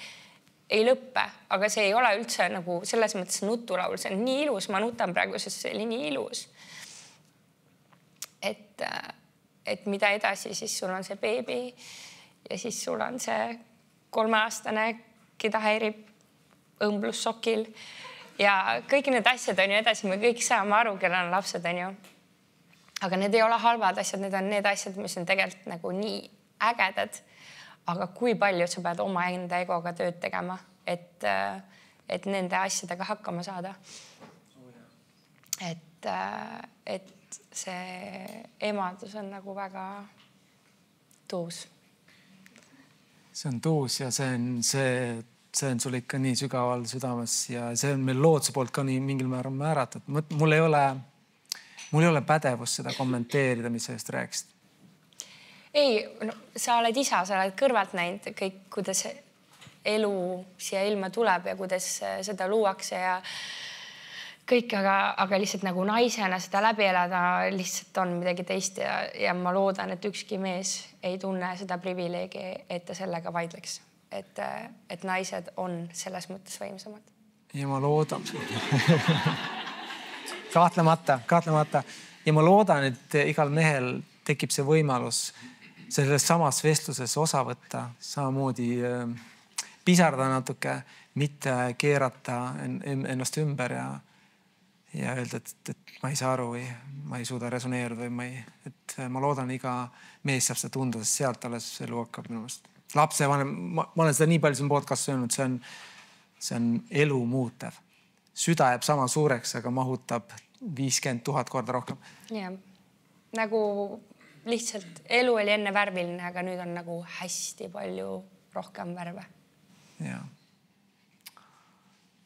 ei lõppe, aga see ei ole üldse nagu selles mõttes nutulaul. See on nii ilus, ma nutan praegu, sest see oli nii ilus. Et mida edasi, siis sul on see beebi ja siis sul on see 3-aastane, keda häirib õmblussokil ja kõik need asjad on ju edasi, me kõik saame aru, kellel on lapsed, on ju. Aga need ei ole halvad asjad, need on need asjad, mis on tegelikult nagu nii ägedad. Aga kui palju sa pead oma enda egoga tööd tegema, et nende asjadega hakkama saada. Et see emadus on nagu väga tuus. See on tuus ja see on sul ikka nii sügaval südames ja see on meil looduse poolt ka nii mingil määral määratud. Mul ei ole pädevust seda kommenteerida, mis sellest rääkisid. Ei, no, sa oled isa, sa oled kõrvalt näinud kõik, kuidas elu siia ilma tuleb ja kuidas seda luuakse ja kõik, aga lihtsalt nagu naisena seda läbi elada lihtsalt on midagi teist ja ma loodan, et ükski mees ei tunne seda privileegi, et ta sellega vaidleks. Et naised on selles mõttes võimsamad. Ja ma loodan. Kahtlemata. Ja ma loodan, et igal mehel tekib see võimalus selles samas vestluses osa võtta, samamoodi pisarda natuke, mitte keerata ennast ümber ja öelda, et ma ei saa aru või ma ei suuda resoneeruda või ma loodan, iga mees saab seda tunda, sest sealt alles elu hakkab minu meelest. Lapsevanem, ma olen seda nii palju siin podcastis öelnud, see on elu muutev. Süda jääb sama suureks, aga mahutab 50 000 korda rohkem. Jah, nagu lihtsalt elu oli enne värviline, aga nüüd on nagu hästi palju rohkem värve. Jah.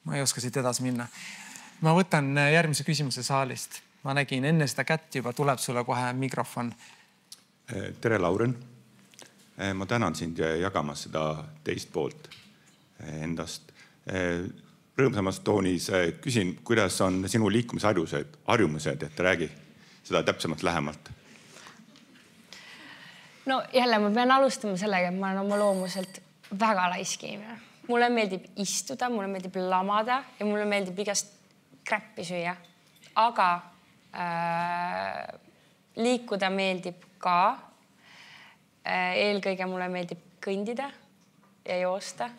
Ma ei oska siit edasi minna. Ma võtan järgmise küsimuse saalist. Ma nägin enne seda kätt juba, tuleb sulle kohe mikrofon. Tere, Lauren. Ma tänan sind jagamas seda teist poolt endast. Rõõmsamas toonis küsin, kuidas on sinu liikumisharjumused, et räägi seda täpsemalt lähemalt. No jälle ma pean alustama sellega, et ma olen oma loomuselt väga laisk inimene. Mulle meeldib istuda, mulle meeldib lamada ja mulle meeldib igast kräppi süüa. Aga liikuda meeldib ka. Eelkõige mulle meeldib kõndida ja joosta.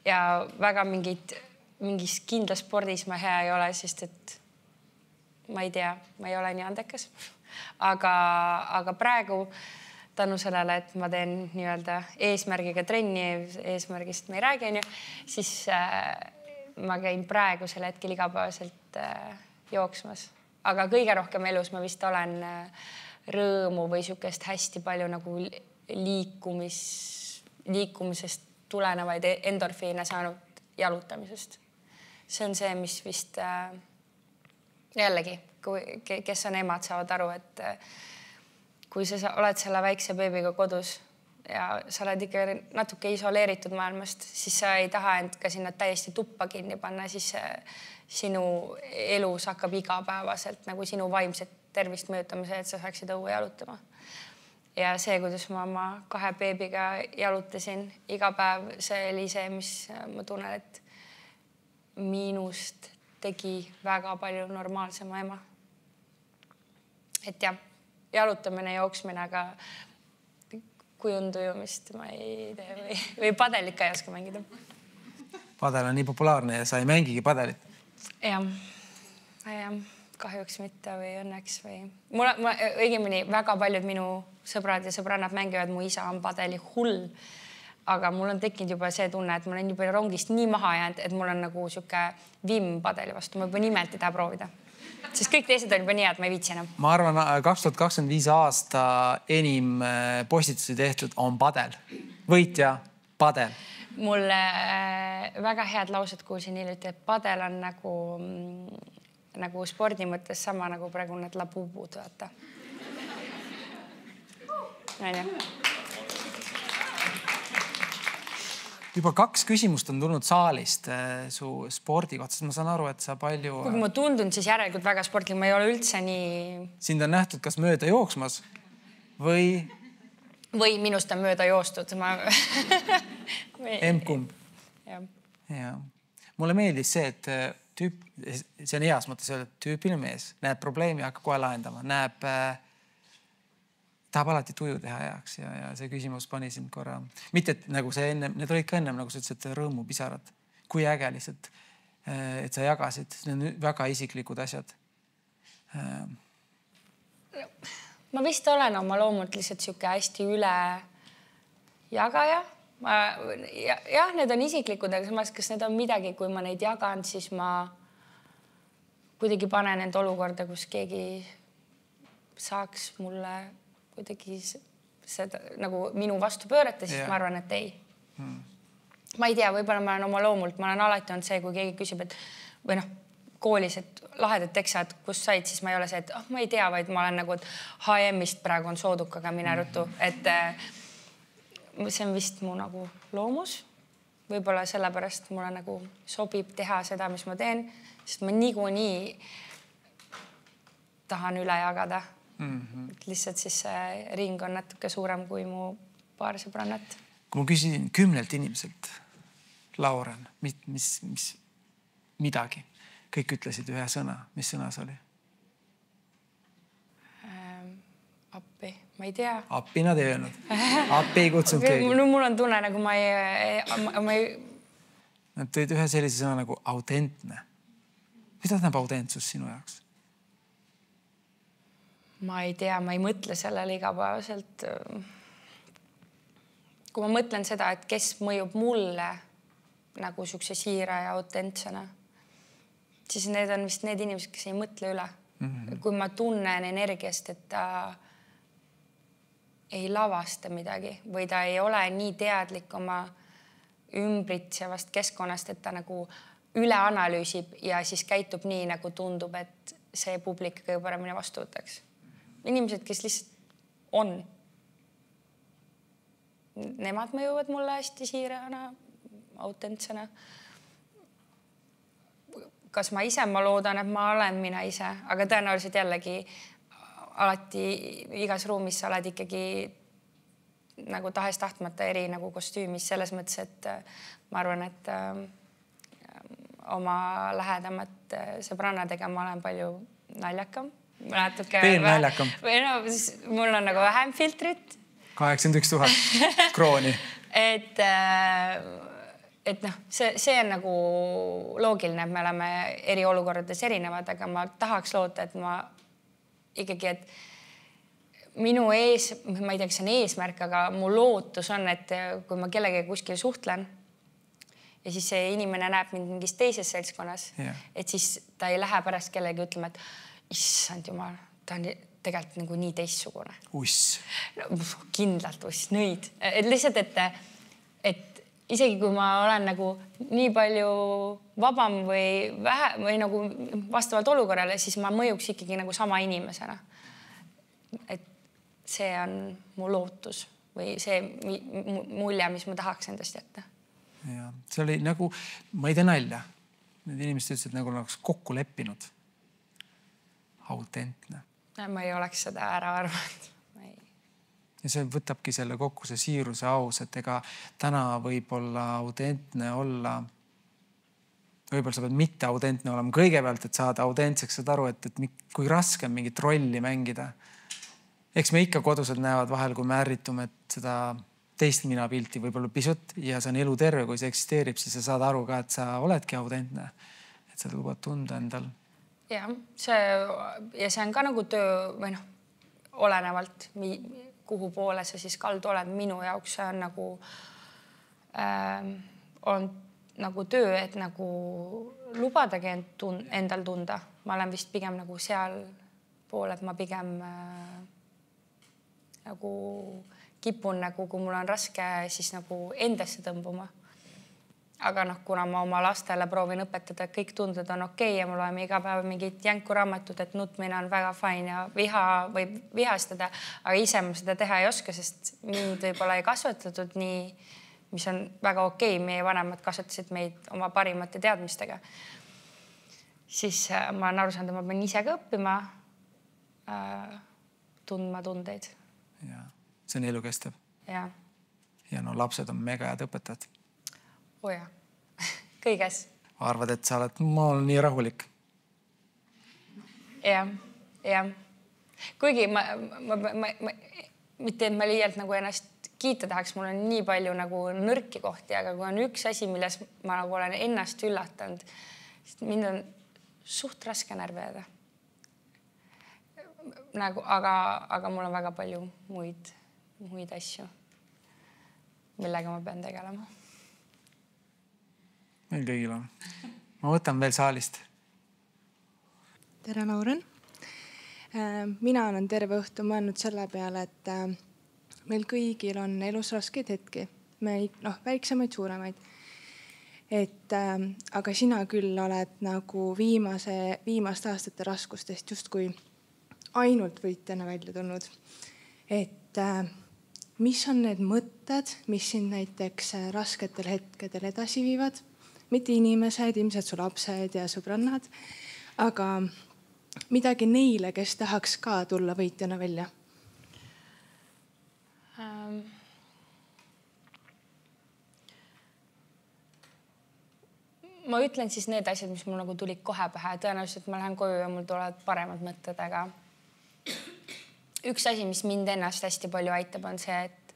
Ja väga mingis kindlas spordis ma hea ei ole, sest et ma ei tea, ma ei ole nii andekas. Aga praegu tänu sellele, et ma teen nii-öelda eesmärgiga trenni, eesmärgist me ei räägi, siis ma käin praegusel hetkel igapäevaselt jooksmas. Aga kõige rohkem elus ma vist olen rõõmu või sükest hästi palju nagu liikumisest tulenevaid endorfiine saanud jalutamisest. See on see, mis vist jällegi, kes on emad, saavad aru, et kui sa oled selle väikse beebiga kodus, ja sa oled ikka natuke isoleeritud maailmast, siis sa ei taha end ka sinna täiesti tuppa kinni panna, siis sinu elus hakkab igapäevaselt nagu sinu vaimset tervist mõjutama see, et sa saaksid õue jalutama. Ja see, kuidas ma oma 2 beebiga jalutasin iga päev, see oli see, mis ma tunnen, et miinust tegi väga palju normaalsema ema. Et jah, jalutamine, jooksmine, aga kujundujumist ma ei tee või padelit ka ei oska mängida. Padel on nii populaarne ja sa ei mängigi padelit. Jah, kahjuks mitte või õnneks või... Ma õigemini väga paljud minu sõbrad ja sõbrannad mängivad, mu isa on padeli hull. Aga mul on tekkinud juba see tunne, et ma olen juba rongist nii maha jäänud, et mul on nagu siuke vimm padeli vastu. Ma juba nimelt ei taha proovida. Sest kõik teised on juba nii, et ma ei viitsi enam. Ma arvan, 2025 aasta enim postitusi tehtud on padel. Võitja, padel. Mulle väga head laused kuulsin hiljuti, et padel on nagu spordi mõttes sama nagu praegu need labubud, vaata. Juba 2 küsimust on tulnud saalist su spordi kohta, sest ma saan aru, et sa palju... Kui ma tundun, siis järelikult väga sportlik, ma ei ole üldse nii... Sind on nähtud kas mööda jooksmas või... Või minust on mööda joostud. Emkumb. Ja. Mulle meeldis see, et see on heas mõttes öelda, et tüüpiline mees näeb probleemi ja hakkab kohe lahendama. Tahab alati tuju teha heaks ja see küsimus pani sind korra. Mitte, et nagu see enne, need olid ka ennem, nagu sa ütlesid, rõõmu pisarad. Kui äge lihtsalt, et sa jagasid. Need on väga isiklikud asjad. Ma vist olen oma loomult lihtsalt siuke hästi üle jagaja. Jah, need on isiklikud, aga samas, kas need on midagi, kui ma neid jagan, siis ma kuidagi panen end olukorda, kus keegi saaks mulle kuidagi seda nagu minu vastu pöörata, siis ma arvan, et ei. Ma ei tea, võib-olla ma olen oma loomult, ma olen alati olnud see, kui keegi küsib, et või koolis, et lahedad teksad, kus said, siis ma ei ole see, et ma ei tea, vaid ma olen nagu, et HM-ist praegu on soodukaga mine ruttu, et see on vist mu nagu loomus. Võib-olla sellepärast mulle nagu sobib teha seda, mis ma teen, sest ma niikuinii tahan üle jagada. Lihtsalt siis see ring on natuke suurem kui mu paar sõbrannat. Kui ma küsisin 10 inimeselt, Lauren, mis midagi, kõik ütlesid ühe sõna. Mis sõna see oli? Appi, ma ei tea. Appi nad ei öelnud. Appi ei kutsunud keegi. Mul on tunne, nagu ma ei... Nad tõid ühe sellise sõna nagu autentne. Mida tähendab autentsus sinu jaoks? Ma ei tea, ma ei mõtle sellele igapäevaselt. Kui ma mõtlen seda, et kes mõjub mulle nagu siukse siira ja autentsena, siis need on vist need inimesed, kes ei mõtle üle. Kui ma tunnen energiast, et ta ei lavasta midagi või ta ei ole nii teadlik oma ümbritsevast keskkonnast, et ta nagu üle analüüsib ja siis käitub nii, nagu tundub, et see publik kõige paremini vastu võtaks. Inimesed, kes lihtsalt on. Nemad mõjuvad mulle hästi siirana, autentsena. Kas ma ise, ma loodan, et ma olen mina ise, aga tõenäoliselt jällegi alati igas ruumis sa oled ikkagi nagu tahes tahtmata eri nagu kostüümis selles mõttes, et ma arvan, et oma lähedamat sõbrannadega ma olen palju naljakam. Veel naljakam. Mul on nagu vähem filtrit. 81 000 krooni. Et see on nagu loogiline, et me oleme eri olukordades erinevad, aga ma tahaks loota, et ma ikkagi, et minu ma ei tea, kas see on eesmärk, aga mu lootus on, et kui ma kellegagi kuskil suhtlen ja siis see inimene näeb mind mingis teises seltskonnas, et siis ta ei lähe pärast kellegi ütlema, et issand jumal, ta on tegelikult nagu nii teistsugune. Uss. Kindlalt uss, nõid. Et lihtsalt, et isegi kui ma olen nagu nii palju vabam või nagu vastavalt olukorrale, siis ma mõjuks ikkagi nagu sama inimesena. Et see on mu lootus. või see mulje, mis ma tahaks endast jätta. Ja see oli nagu, ma ei tee nalja. Need inimesed ütlesid, nagu oleks kokku leppinud. Autentne. Ma ei oleks seda ära arvanud. Ja see võtabki selle kokku, see siiruse aus, et ega täna võib olla autentne olla. Võib-olla sa pead mitte autentne olema kõigepealt, et saada autentseks, saad aru, et kui raske on mingit rolli mängida. Eks me ikka kodused näevad vahel, kui me ärritume, et seda teist mina pilti võib-olla pisut ja see on elu terve, kui see eksisteerib, siis sa saad aru ka, et sa oledki autentne. Et sa lubad tunda endal. Ja, see on ka nagu töö või olenevalt kuhu poole sa siis kaldu oled. Minu jaoks see on nagu töö, et nagu lubadagi endal tunda. Ma olen vist pigem nagu seal pool, et ma pigem nagu kipun nagu, kui mul on raske, siis nagu endasse tõmbuma. Aga kuna ma oma lastele proovin õpetada, et kõik tunded on okei ja me loeme iga päev mingit jänku raamatut, et nutmine on väga fine ja viha võib vihastada, aga ise ma seda teha ei oska, sest mind võib-olla ei kasvatatud nii, mis on väga okei. Meie vanemad kasvatasid meid oma parimate teadmistega. Siis ma olen aru saanud, et ma pean ise ka õppima tundma tundeid. Ja, see on elukestev. Ja no lapsed on mega head õpetajad. Ja, kõiges. Arvad, et sa oled, ma olen nii rahulik. Ja. Kuigi mitte, et ma liialt nagu ennast kiita tahaks, mul on nii palju nagu nõrki kohti, aga kui on üks asi, milles ma nagu olen ennast üllatanud, siis mind on suht raske närvi jääda. Aga mul on väga palju muid asju, millega ma pean tegelema. Meil kõigil on. Ma võtan veel saalist. Tere, Lauren. Mina olen terve õhtu mõelnud selle peale, et meil kõigil on elus raskeid hetki. Väiksemaid, suuremaid. Aga sina küll oled nagu viimaste aastate raskustest justkui ainult võitjana välja tulnud. Mis on need mõtted, mis sind näiteks rasketel hetkedel edasi viivad? Mitte inimesed, ilmselt su lapsed ja sõbrannad, aga midagi neile, kes tahaks ka tulla võitjana välja? Ma ütlen siis need asjad, mis mul nagu tulid kohe pähe. Tõenäoliselt ma lähen koju ja mul tulevad paremad mõtted, aga üks asi, mis mind ennast hästi palju aitab, on see, et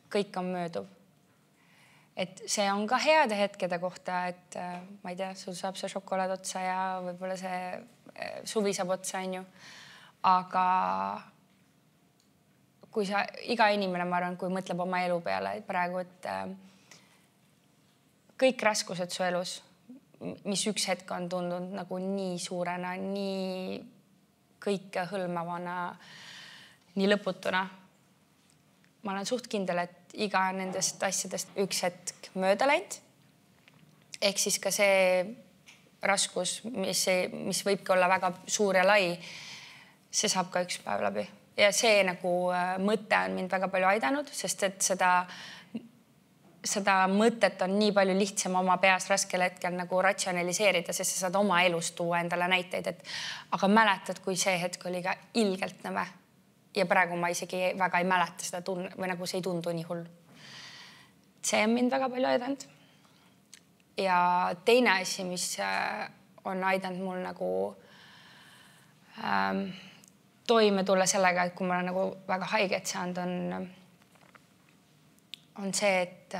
kõik on mööduv. Et see on ka heade hetkede kohta, et ma ei tea, sul saab see šokolaad otsa ja võib-olla see suvi saab otsa, on ju. Aga kui iga inimene, ma arvan, kui mõtleb oma elu peale praegu, et kõik raskused su elus, mis üks hetk on tundunud nagu nii suurena, nii kõike hõlmavana, nii lõputuna. Ma olen suht kindel, et iga nendest asjadest üks hetk mööda läinud. Ehk siis ka see raskus, mis võibki olla väga suur ja lai, see saab ka üks päev läbi. Ja see nagu mõte on mind väga palju aidanud, sest et seda mõtet on nii palju lihtsam oma peas raskel hetkel nagu ratsionaliseerida, sest sa saad oma elust tuua endale näiteid. Aga mäletad, kui see hetk oli ka ilgelt nõme. Ja praegu ma isegi väga ei mäleta seda tunne või nagu see ei tundu nii hull. See on mind väga palju aidanud. Ja teine asi, mis on aidanud mul nagu toime tulla sellega, et kui ma olen nagu väga haiget saanud, on see, et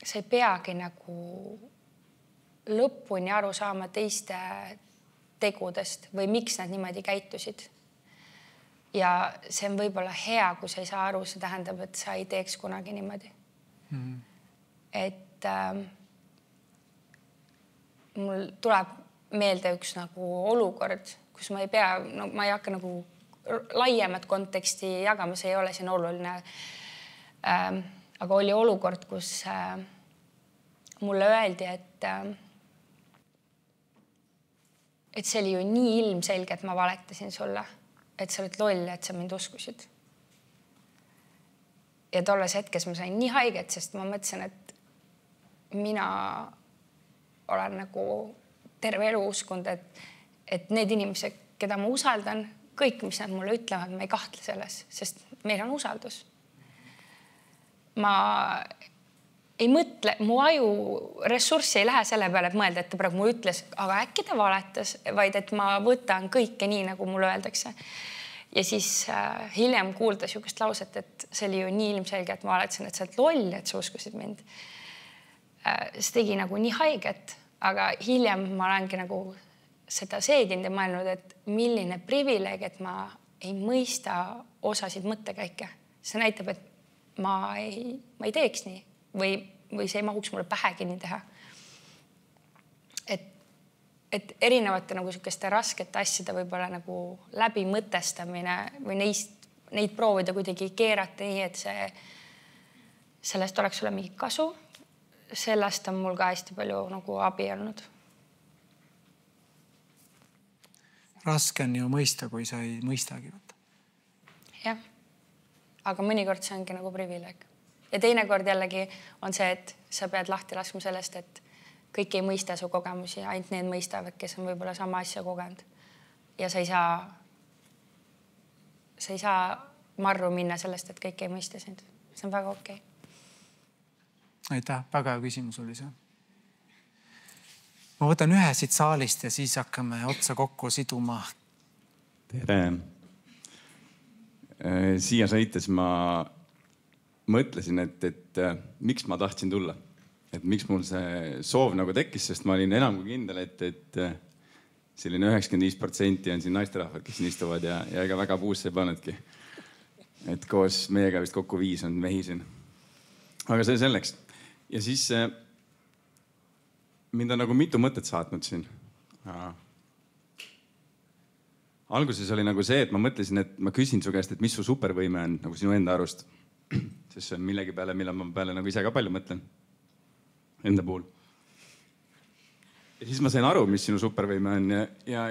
sa ei peagi nagu lõpuni aru saama teiste tegudest või miks nad niimoodi käitusid. Ja see on võib-olla hea, kui sa ei saa aru, see tähendab, et sa ei teeks kunagi niimoodi. Et mul tuleb meelde üks nagu olukord, kus ma ei pea, ma ei hakka nagu laiemat konteksti jagama, see ei ole siin oluline. Aga oli olukord, kus mulle öeldi, et et see oli ju nii ilmselge, et ma valetasin sulle, et sa oled loll, et sa mind uskusid. Ja tolles hetkes ma sain nii haiget, sest ma mõtlesin, et mina olen nagu terve elu uskunud, et need inimesed, keda ma usaldan, kõik, mis nad mulle ütlevad, ma ei kahtle selles, sest meil on usaldus. Ma ei mõtle, mu aju ressurssi ei lähe selle peale, et mõelda, et ta praegu mulle ütles, aga äkki ta valetas, vaid et ma võtan kõike nii, nagu mulle öeldakse. Ja siis hiljem kuulda sihukest lauset, et see oli ju nii ilmselge, et ma valetasin, et sa oled loll, et sa uskusid mind. See tegi nagu nii haiget, aga hiljem ma olengi nagu seda seedinud ja mõelnud, et milline privileeg, et ma ei mõista osasid mõttekäike. See näitab, et ma ei teeks nii või see ei mahuks mulle pähegi nii teha. Et erinevate nagu sihukeste raskete asjade võib-olla nagu läbi mõtestamine või neid proovida kuidagi keerata nii, et sellest oleks sulle mingi kasu. Sellest on mul ka hästi palju nagu abi olnud. Raske on ju mõista, kui sa ei mõistagi. Jah, aga mõnikord see ongi nagu privileeg. Ja teinekord jällegi on see, et sa pead lahti laskma sellest, et kõik ei mõista su kogemusi, ainult need mõistavad, kes on võib-olla sama asja kogenud. Ja sa ei saa marru minna sellest, et kõik ei mõista sind. See on väga okei. Aitäh, väga hea küsimus oli see. Ma võtan ühe siit saalist ja siis hakkame otsa kokku siduma. Tere. Siia sõites ma mõtlesin, et miks ma tahtsin tulla. Et miks mul see soov nagu tekkis, sest ma olin enam kui kindel, et selline 95% on siin naisterahvad, kes siin istuvad ja ega väga puusse ei panedki. Et koos meiega vist kokku 5 on mehi siin. Aga see selleks. Ja siis mind on nagu mitu mõtet saatnud siin. Alguses oli nagu see, et ma mõtlesin, et ma küsin su käest, et mis su supervõime on nagu sinu enda arust. Sest see on millegi peale, mille ma peale nagu ise ka palju mõtlen. Enda puhul. Ja siis ma sain aru, mis sinu supervõime on ja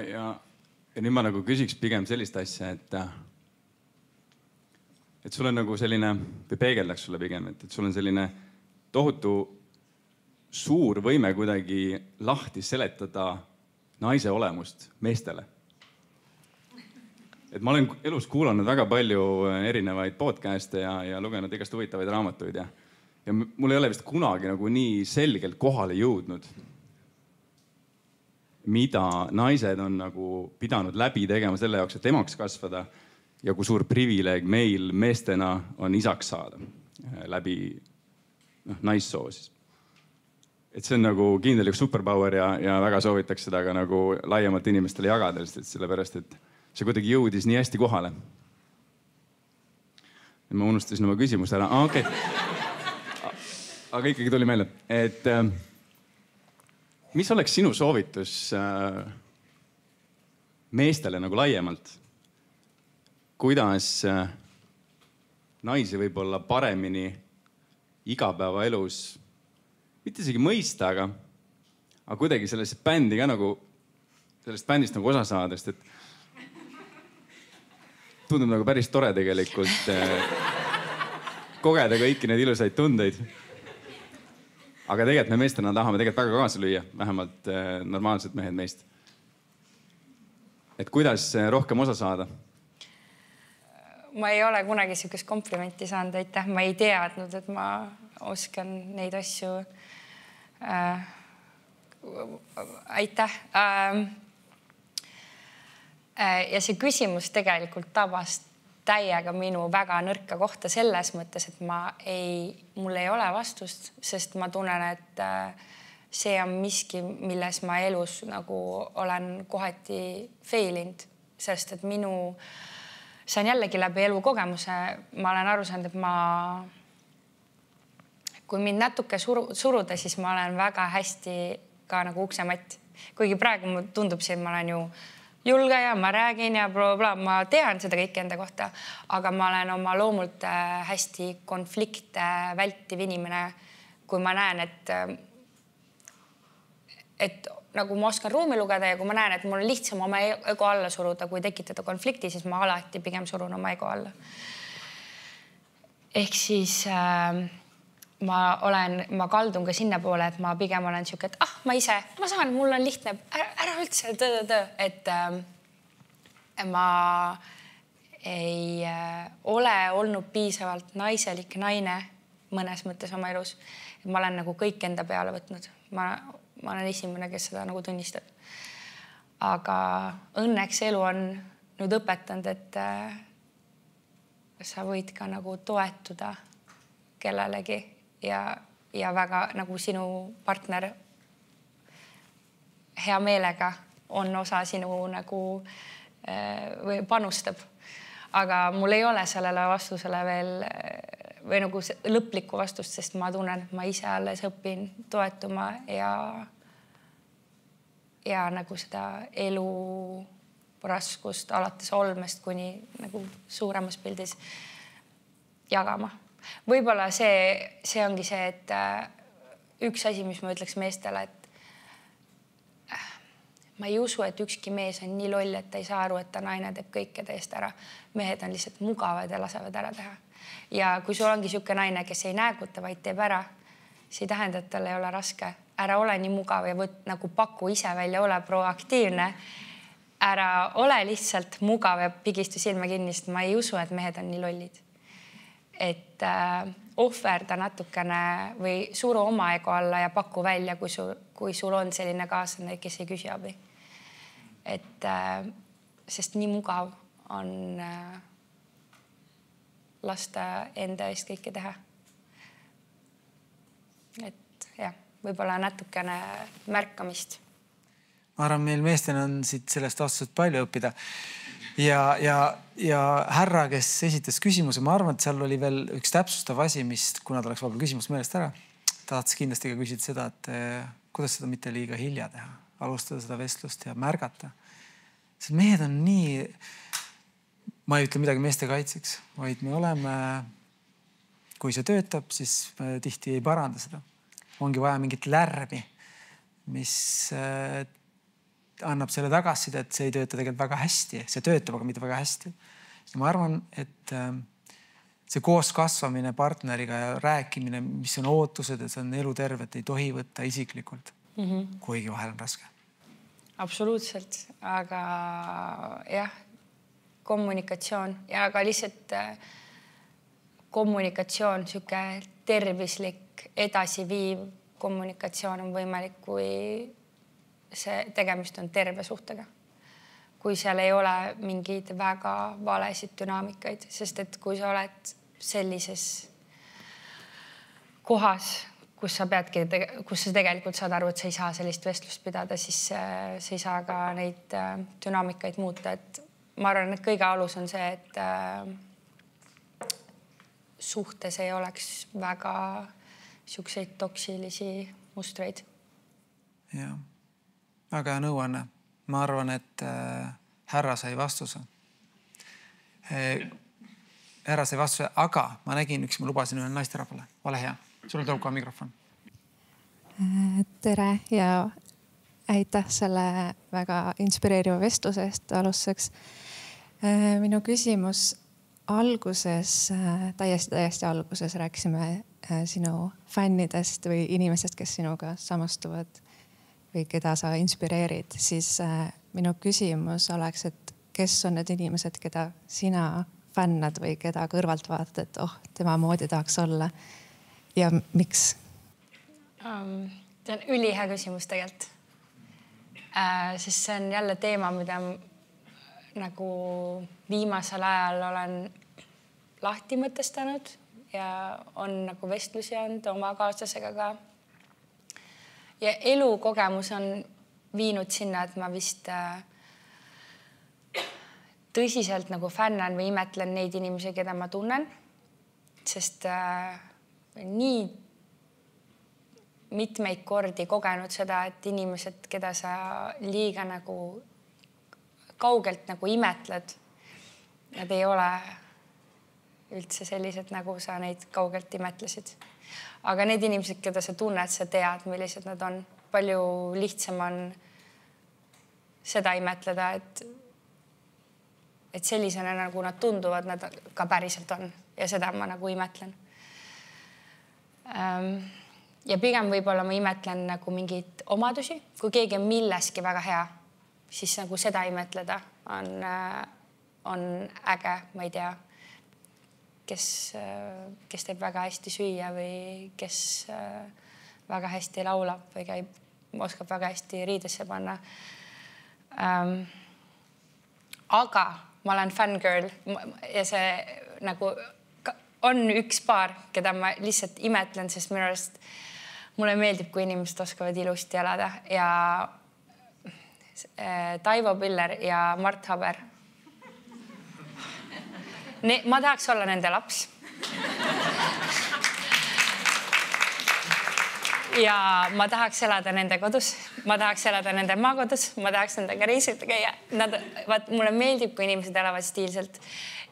nüüd ma nagu küsiks pigem sellist asja, et sul on nagu selline, või peegeldaks sulle pigem, et sul on selline tohutu suur võime kuidagi lahti seletada naise olemust meestele. Et ma olen elus kuulanud väga palju erinevaid podcast'e ja lugenud igast huvitavaid raamatuid ja mul ei ole vist kunagi nagu nii selgelt kohale jõudnud, mida naised on nagu pidanud läbi tegema selle jaoks, et emaks kasvada ja kui suur privileeg meil meestena on isaks saada läbi naissoo siis. Et see on nagu kindel üks superpower ja väga soovitaks seda ka nagu laiemalt inimestele jagada, sellepärast, et see kuidagi jõudis nii hästi kohale. Ja ma unustasin oma küsimust ära. Okay. Aga ikkagi tuli meelde, et mis oleks sinu soovitus meestele nagu laiemalt? Kuidas naisi võib-olla paremini igapäevaelus, mitte isegi mõista, aga kuidagi sellest bändi ka nagu, sellest bändist nagu osa saada, sest et tundub nagu päris tore tegelikult kogeda kõiki neid ilusaid tundeid. Aga tegelikult me meestena tahame tegelikult väga kaasa lüüa, vähemalt normaalsed mehed meist. Et kuidas rohkem osa saada? Ma ei ole kunagi sihukest komplimenti saanud, aitäh. Ma ei teadnud, et ma oskan neid asju. Aitäh. Ja see küsimus tegelikult tabas täiega minu väga nõrka kohta selles mõttes, et mul ei ole vastust, sest ma tunnen, et see on miski, milles ma elus nagu olen kohati failinud, sest et see on jällegi läbi elukogemuse. Ma olen aru saanud, et kui mind natuke suruda, siis ma olen väga hästi ka nagu uksematt. Kuigi praegu mul tundub see, et ma olen ju julgeja, ma räägin ja bla, ma tean seda kõike enda kohta, aga ma olen oma loomult hästi konflikte vältiv inimene, kui ma näen, et nagu ma oskan ruumi lugeda ja kui ma näen, et mul on lihtsam oma ego alla suruda, kui tekitada konflikti, siis ma alati pigem surun oma ego alla. Ehk siis ma kaldun ka sinna poole, et ma pigem olen siuke, et ma saan, mul on lihtne, ära üldse et ma ei ole olnud piisavalt naiselik naine mõnes mõttes oma elus. Ma olen nagu kõik enda peale võtnud. Ma olen esimene, kes seda nagu tunnistab. Aga õnneks elu on nüüd õpetanud, et sa võid ka nagu toetuda kellelegi ja väga nagu sinu partner hea meelega on osa sinu nagu või panustab. Aga mul ei ole sellele vastusele veel või nagu lõplikku vastust, sest ma tunnen, et ma ise alles õpin toetuma ja nagu seda elu raskust alates olmest kuni nagu suuremas pildis jagama. Võib-olla see ongi see, et üks asi, mis ma ütleks meestele, et ma ei usu, et ükski mees on nii loll, et ta ei saa aru, et ta naine teeb kõike teist ära. Mehed on lihtsalt mugavad ja lasevad ära teha. Ja kui sul ongi siuke naine, kes ei nääguta, vaid teeb ära, see ei tähenda, et tal ei ole raske. Ära ole nii mugav ja nagu paku ise välja, ole proaktiivne. Ära ole lihtsalt mugav ja pigistu silma kinni, sest ma ei usu, et mehed on nii lollid. Et ohverda natukene või suru oma ego alla ja paku välja, kui sul on selline kaaslane, kes ei küsi abi. Et sest nii mugav on lasta enda eest kõike teha. Et jah, võib-olla natukene märkamist. Ma arvan, meil meestena on siit sellest vastusest palju õppida. Ja härra, kes esitas küsimuse, ma arvan, et seal oli veel üks täpsustav asi, mis, kuna ta oleks võib-olla küsimus meelest ära, ta tahtis kindlasti ka küsida seda, et kuidas seda mitte liiga hilja teha, alustada seda vestlust ja märgata. Sest mehed on nii, ma ei ütle midagi meeste kaitseks, vaid me oleme, kui see töötab, siis tihti ei paranda seda. Ongi vaja mingit lärmi, mis annab selle tagasiside, et see ei tööta tegelikult väga hästi. See töötab, aga mitte väga hästi. Ja ma arvan, et see koos kasvamine partneriga ja rääkimine, mis on ootused, et see on elutervet, ei tohi võtta isiklikult, kuigi vahel on raske. Absoluutselt, aga jah, kommunikatsioon ja ka lihtsalt kommunikatsioon, siuke tervislik, edasiviiv kommunikatsioon on võimalik, kui see tegemist on terve suhtega. Kui seal ei ole mingeid väga valesid dünaamikaid, sest et kui sa oled sellises kohas, kus sa tegelikult saad aru, et sa ei saa sellist vestlust pidada, siis sa ei saa ka neid dünaamikaid muuta. Et ma arvan, et kõige alus on see, et suhtes ei oleks väga siukseid toksilisi mustreid. Jah. Väga nõuanne. Ma arvan, et härra sai vastuse. Härra sai vastuse, aga ma nägin, üks ma lubasin ühele naisterahvale. Ole hea. Sulle tuleb ka mikrofon. Tere ja aitäh selle väga inspireeriva vestluse eest alustuseks. Minu küsimus alguses, täiesti alguses rääkisime sinu fännidest või inimestest, kes sinuga samastuvad või keda sa inspireerid, siis minu küsimus oleks, et kes on need inimesed, keda sina fännad või keda kõrvalt vaatad, et tema moodi tahaks olla ja miks? See on ülihea küsimus tegelikult. Sest see on jälle teema, mida nagu viimasel ajal olen lahti mõtestanud ja on nagu vestlusi olnud oma kaaslasega ka. Ja elukogemus on viinud sinna, et ma vist tõsiselt nagu fännan või imetlen neid inimesi, keda ma tunnen. Sest nii mitmeid kordi kogenud seda, et inimesed, keda sa liiga nagu kaugelt nagu imetled, nad ei ole üldse sellised, nagu sa neid kaugelt imetlesid. Aga need inimesed, keda sa tunned, sa tead, millised nad on. Palju lihtsam on seda imetleda, et sellisena, nagu nad tunduvad, nad ka päriselt on. Ja seda ma nagu imetlen. Ja pigem võib-olla ma imetlen nagu mingeid omadusi. Kui keegi on milleski väga hea, siis nagu seda imetleda on äge, ma ei tea, kes teeb väga hästi süüa või kes väga hästi laulab või oskab väga hästi riidesse panna. Aga ma olen fangirl ja see nagu on üks paar, keda ma lihtsalt imetlen, sest minu arust mulle meeldib, kui inimesed oskavad ilusti elada ja Taivo Piller ja Mart Haber. Ma tahaks olla nende laps. Ja ma tahaks elada nende kodus, ma tahaks elada nende maakodus, ma tahaks nendega reisida käia. Mulle meeldib, kui inimesed elavad stiilselt.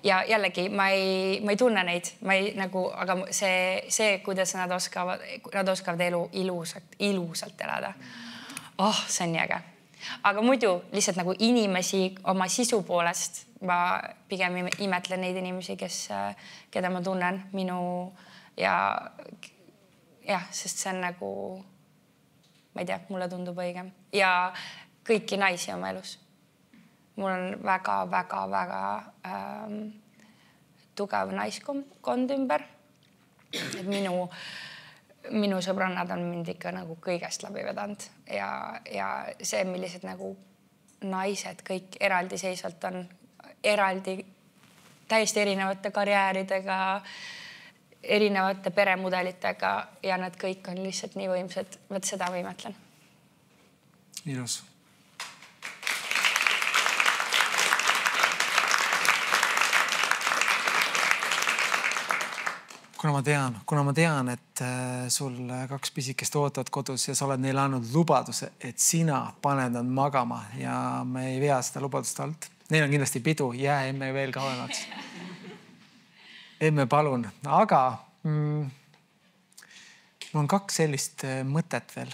Ja jällegi, ma ei tunne neid, aga see, kuidas nad oskavad elu ilusalt elada. See on nii äge. Aga muidu lihtsalt nagu inimesi oma sisu poolest ma pigem imetlen neid inimesi, keda ma tunnen ja, sest see on nagu, ma ei tea, mulle tundub õigem. Ja kõiki naisi oma elus. Mul on väga tugev naiskond ümber. Et minu sõbrannad on mind ikka nagu kõigest läbi vedanud ja see, millised nagu naised kõik eraldiseisvalt on täiesti erinevate karjääridega, erinevate peremudelitega ja nad kõik on lihtsalt nii võimsad. Võt seda ma imetlen. Ilus. Kuna ma tean, et sul 2 pisikest ootavad kodus ja sa oled neile andnud lubaduse, et sina paned nad magama ja me ei vea seda lubadust alt. Neil on kindlasti pidu, jää emme veel kauemaks. Emme palun, aga mul on 2 sellist mõtet veel.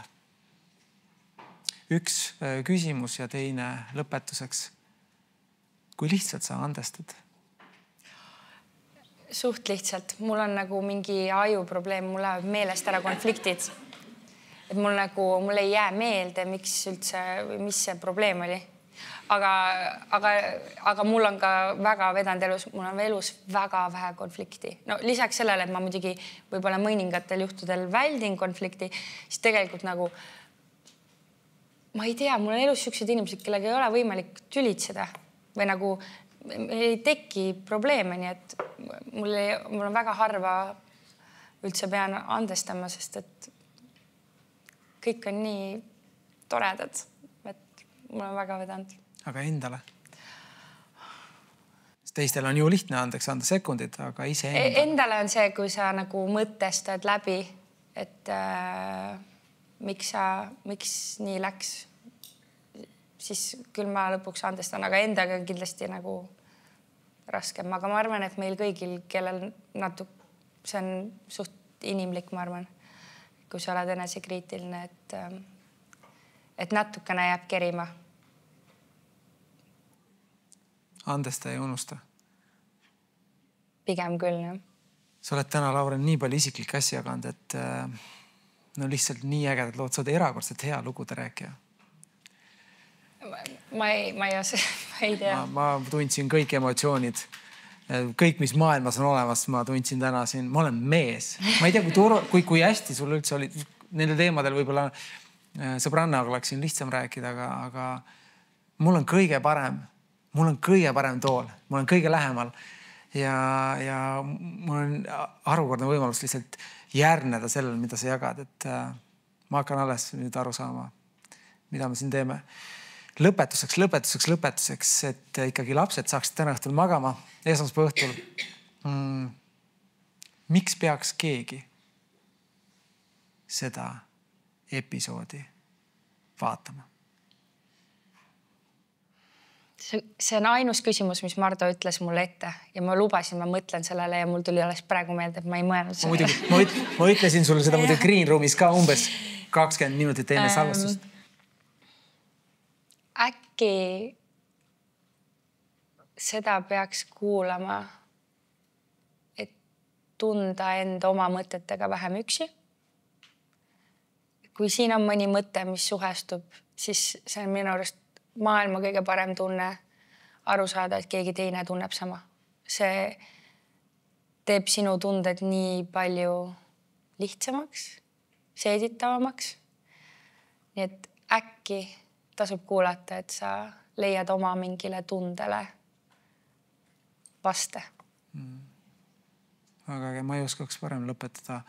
Üks küsimus ja teine lõpetuseks. Kui lihtsalt sa andestad? Suht lihtsalt. Mul on nagu mingi ajuprobleem, mul läheb meelest ära konfliktid. Et mul ei jää meelde, miks üldse, mis see probleem oli. Aga mul on ka väga vedanud elus, mul on elus väga vähe konflikti. No lisaks sellele, et ma muidugi võib-olla mõningatel juhtudel väldin konflikti, siis tegelikult nagu, ma ei tea, mul on elus sellised inimesed, kellega ei ole võimalik tülitseda või nagu ei teki probleeme, nii et mul on väga harva üldse pean andestama, sest et kõik on nii toredad, et mul on väga vedanud. Aga endale? Teistel on ju lihtne andeks anda sekundid, aga ise endale? Endale on see, kui sa nagu mõtestad läbi, et miks nii läks, siis küll ma lõpuks andestan, aga endaga on kindlasti nagu raskem. Aga ma arvan, et meil kõigil, kellel see on suht inimlik, ma arvan, kui sa oled enesekriitiline, et natukene jääb kerima. Andesta ja unusta. Pigem küll, jah. Sa oled täna, Lauren, nii palju isiklik asja jaganud, et no lihtsalt nii ägedad lood. Sa oled erakordselt hea lugude rääkija. Ma ei tea. Ma tundsin kõik emotsioonid. Kõik, mis maailmas on olemas, ma tundsin täna siin. Ma olen mees. Ma ei tea, kui hästi sul üldse oli. Nende teemadel võib-olla sõbrannaga oleks siin lihtsam rääkida, aga mul on kõige parem. Mul on kõige parem tool. Mul on kõige lähemal. Ja mul on harukordne võimalus lihtsalt järneda sellele, mida sa jagad. Et ma hakkan alles nüüd aru saama, mida me siin teeme. Lõpetuseks, et ikkagi lapsed saaksid täna õhtul magama, esmaspäeva õhtul. Miks peaks keegi seda episoodi vaatama? See on ainus küsimus, mis Mardo ütles mulle ette ja ma lubasin, ma mõtlen sellele ja mul tuli alles praegu meelde, et ma ei mõelnud sellele. Ma ütlesin sulle seda muidu Green Roomis ka umbes 20 minutit enne salvestust. Äkki seda peaks kuulama, et tunda enda oma mõtetega vähem üksi. Kui siin on mõni mõte, mis suhestub, siis see on minu arust maailma kõige parem tunne aru saada, et keegi teine tunneb sama. See teeb sinu tunded nii palju lihtsamaks, seeditavamaks. Nii et äkki tasub kuulata, et sa leiad oma mingile tundele vaste. Aga ma ei oskaks parem lõpetada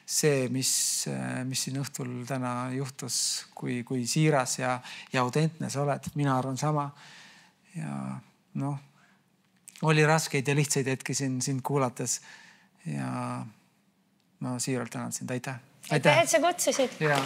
see, mis siin õhtul täna juhtus, kui siiras ja autentne sa oled. Mina arvan sama. Ja oli raskeid ja lihtsaid hetki sind kuulates. Ja ma siiralt tänan sind. Aitäh! Aitäh, et sa kutsusid! Ja.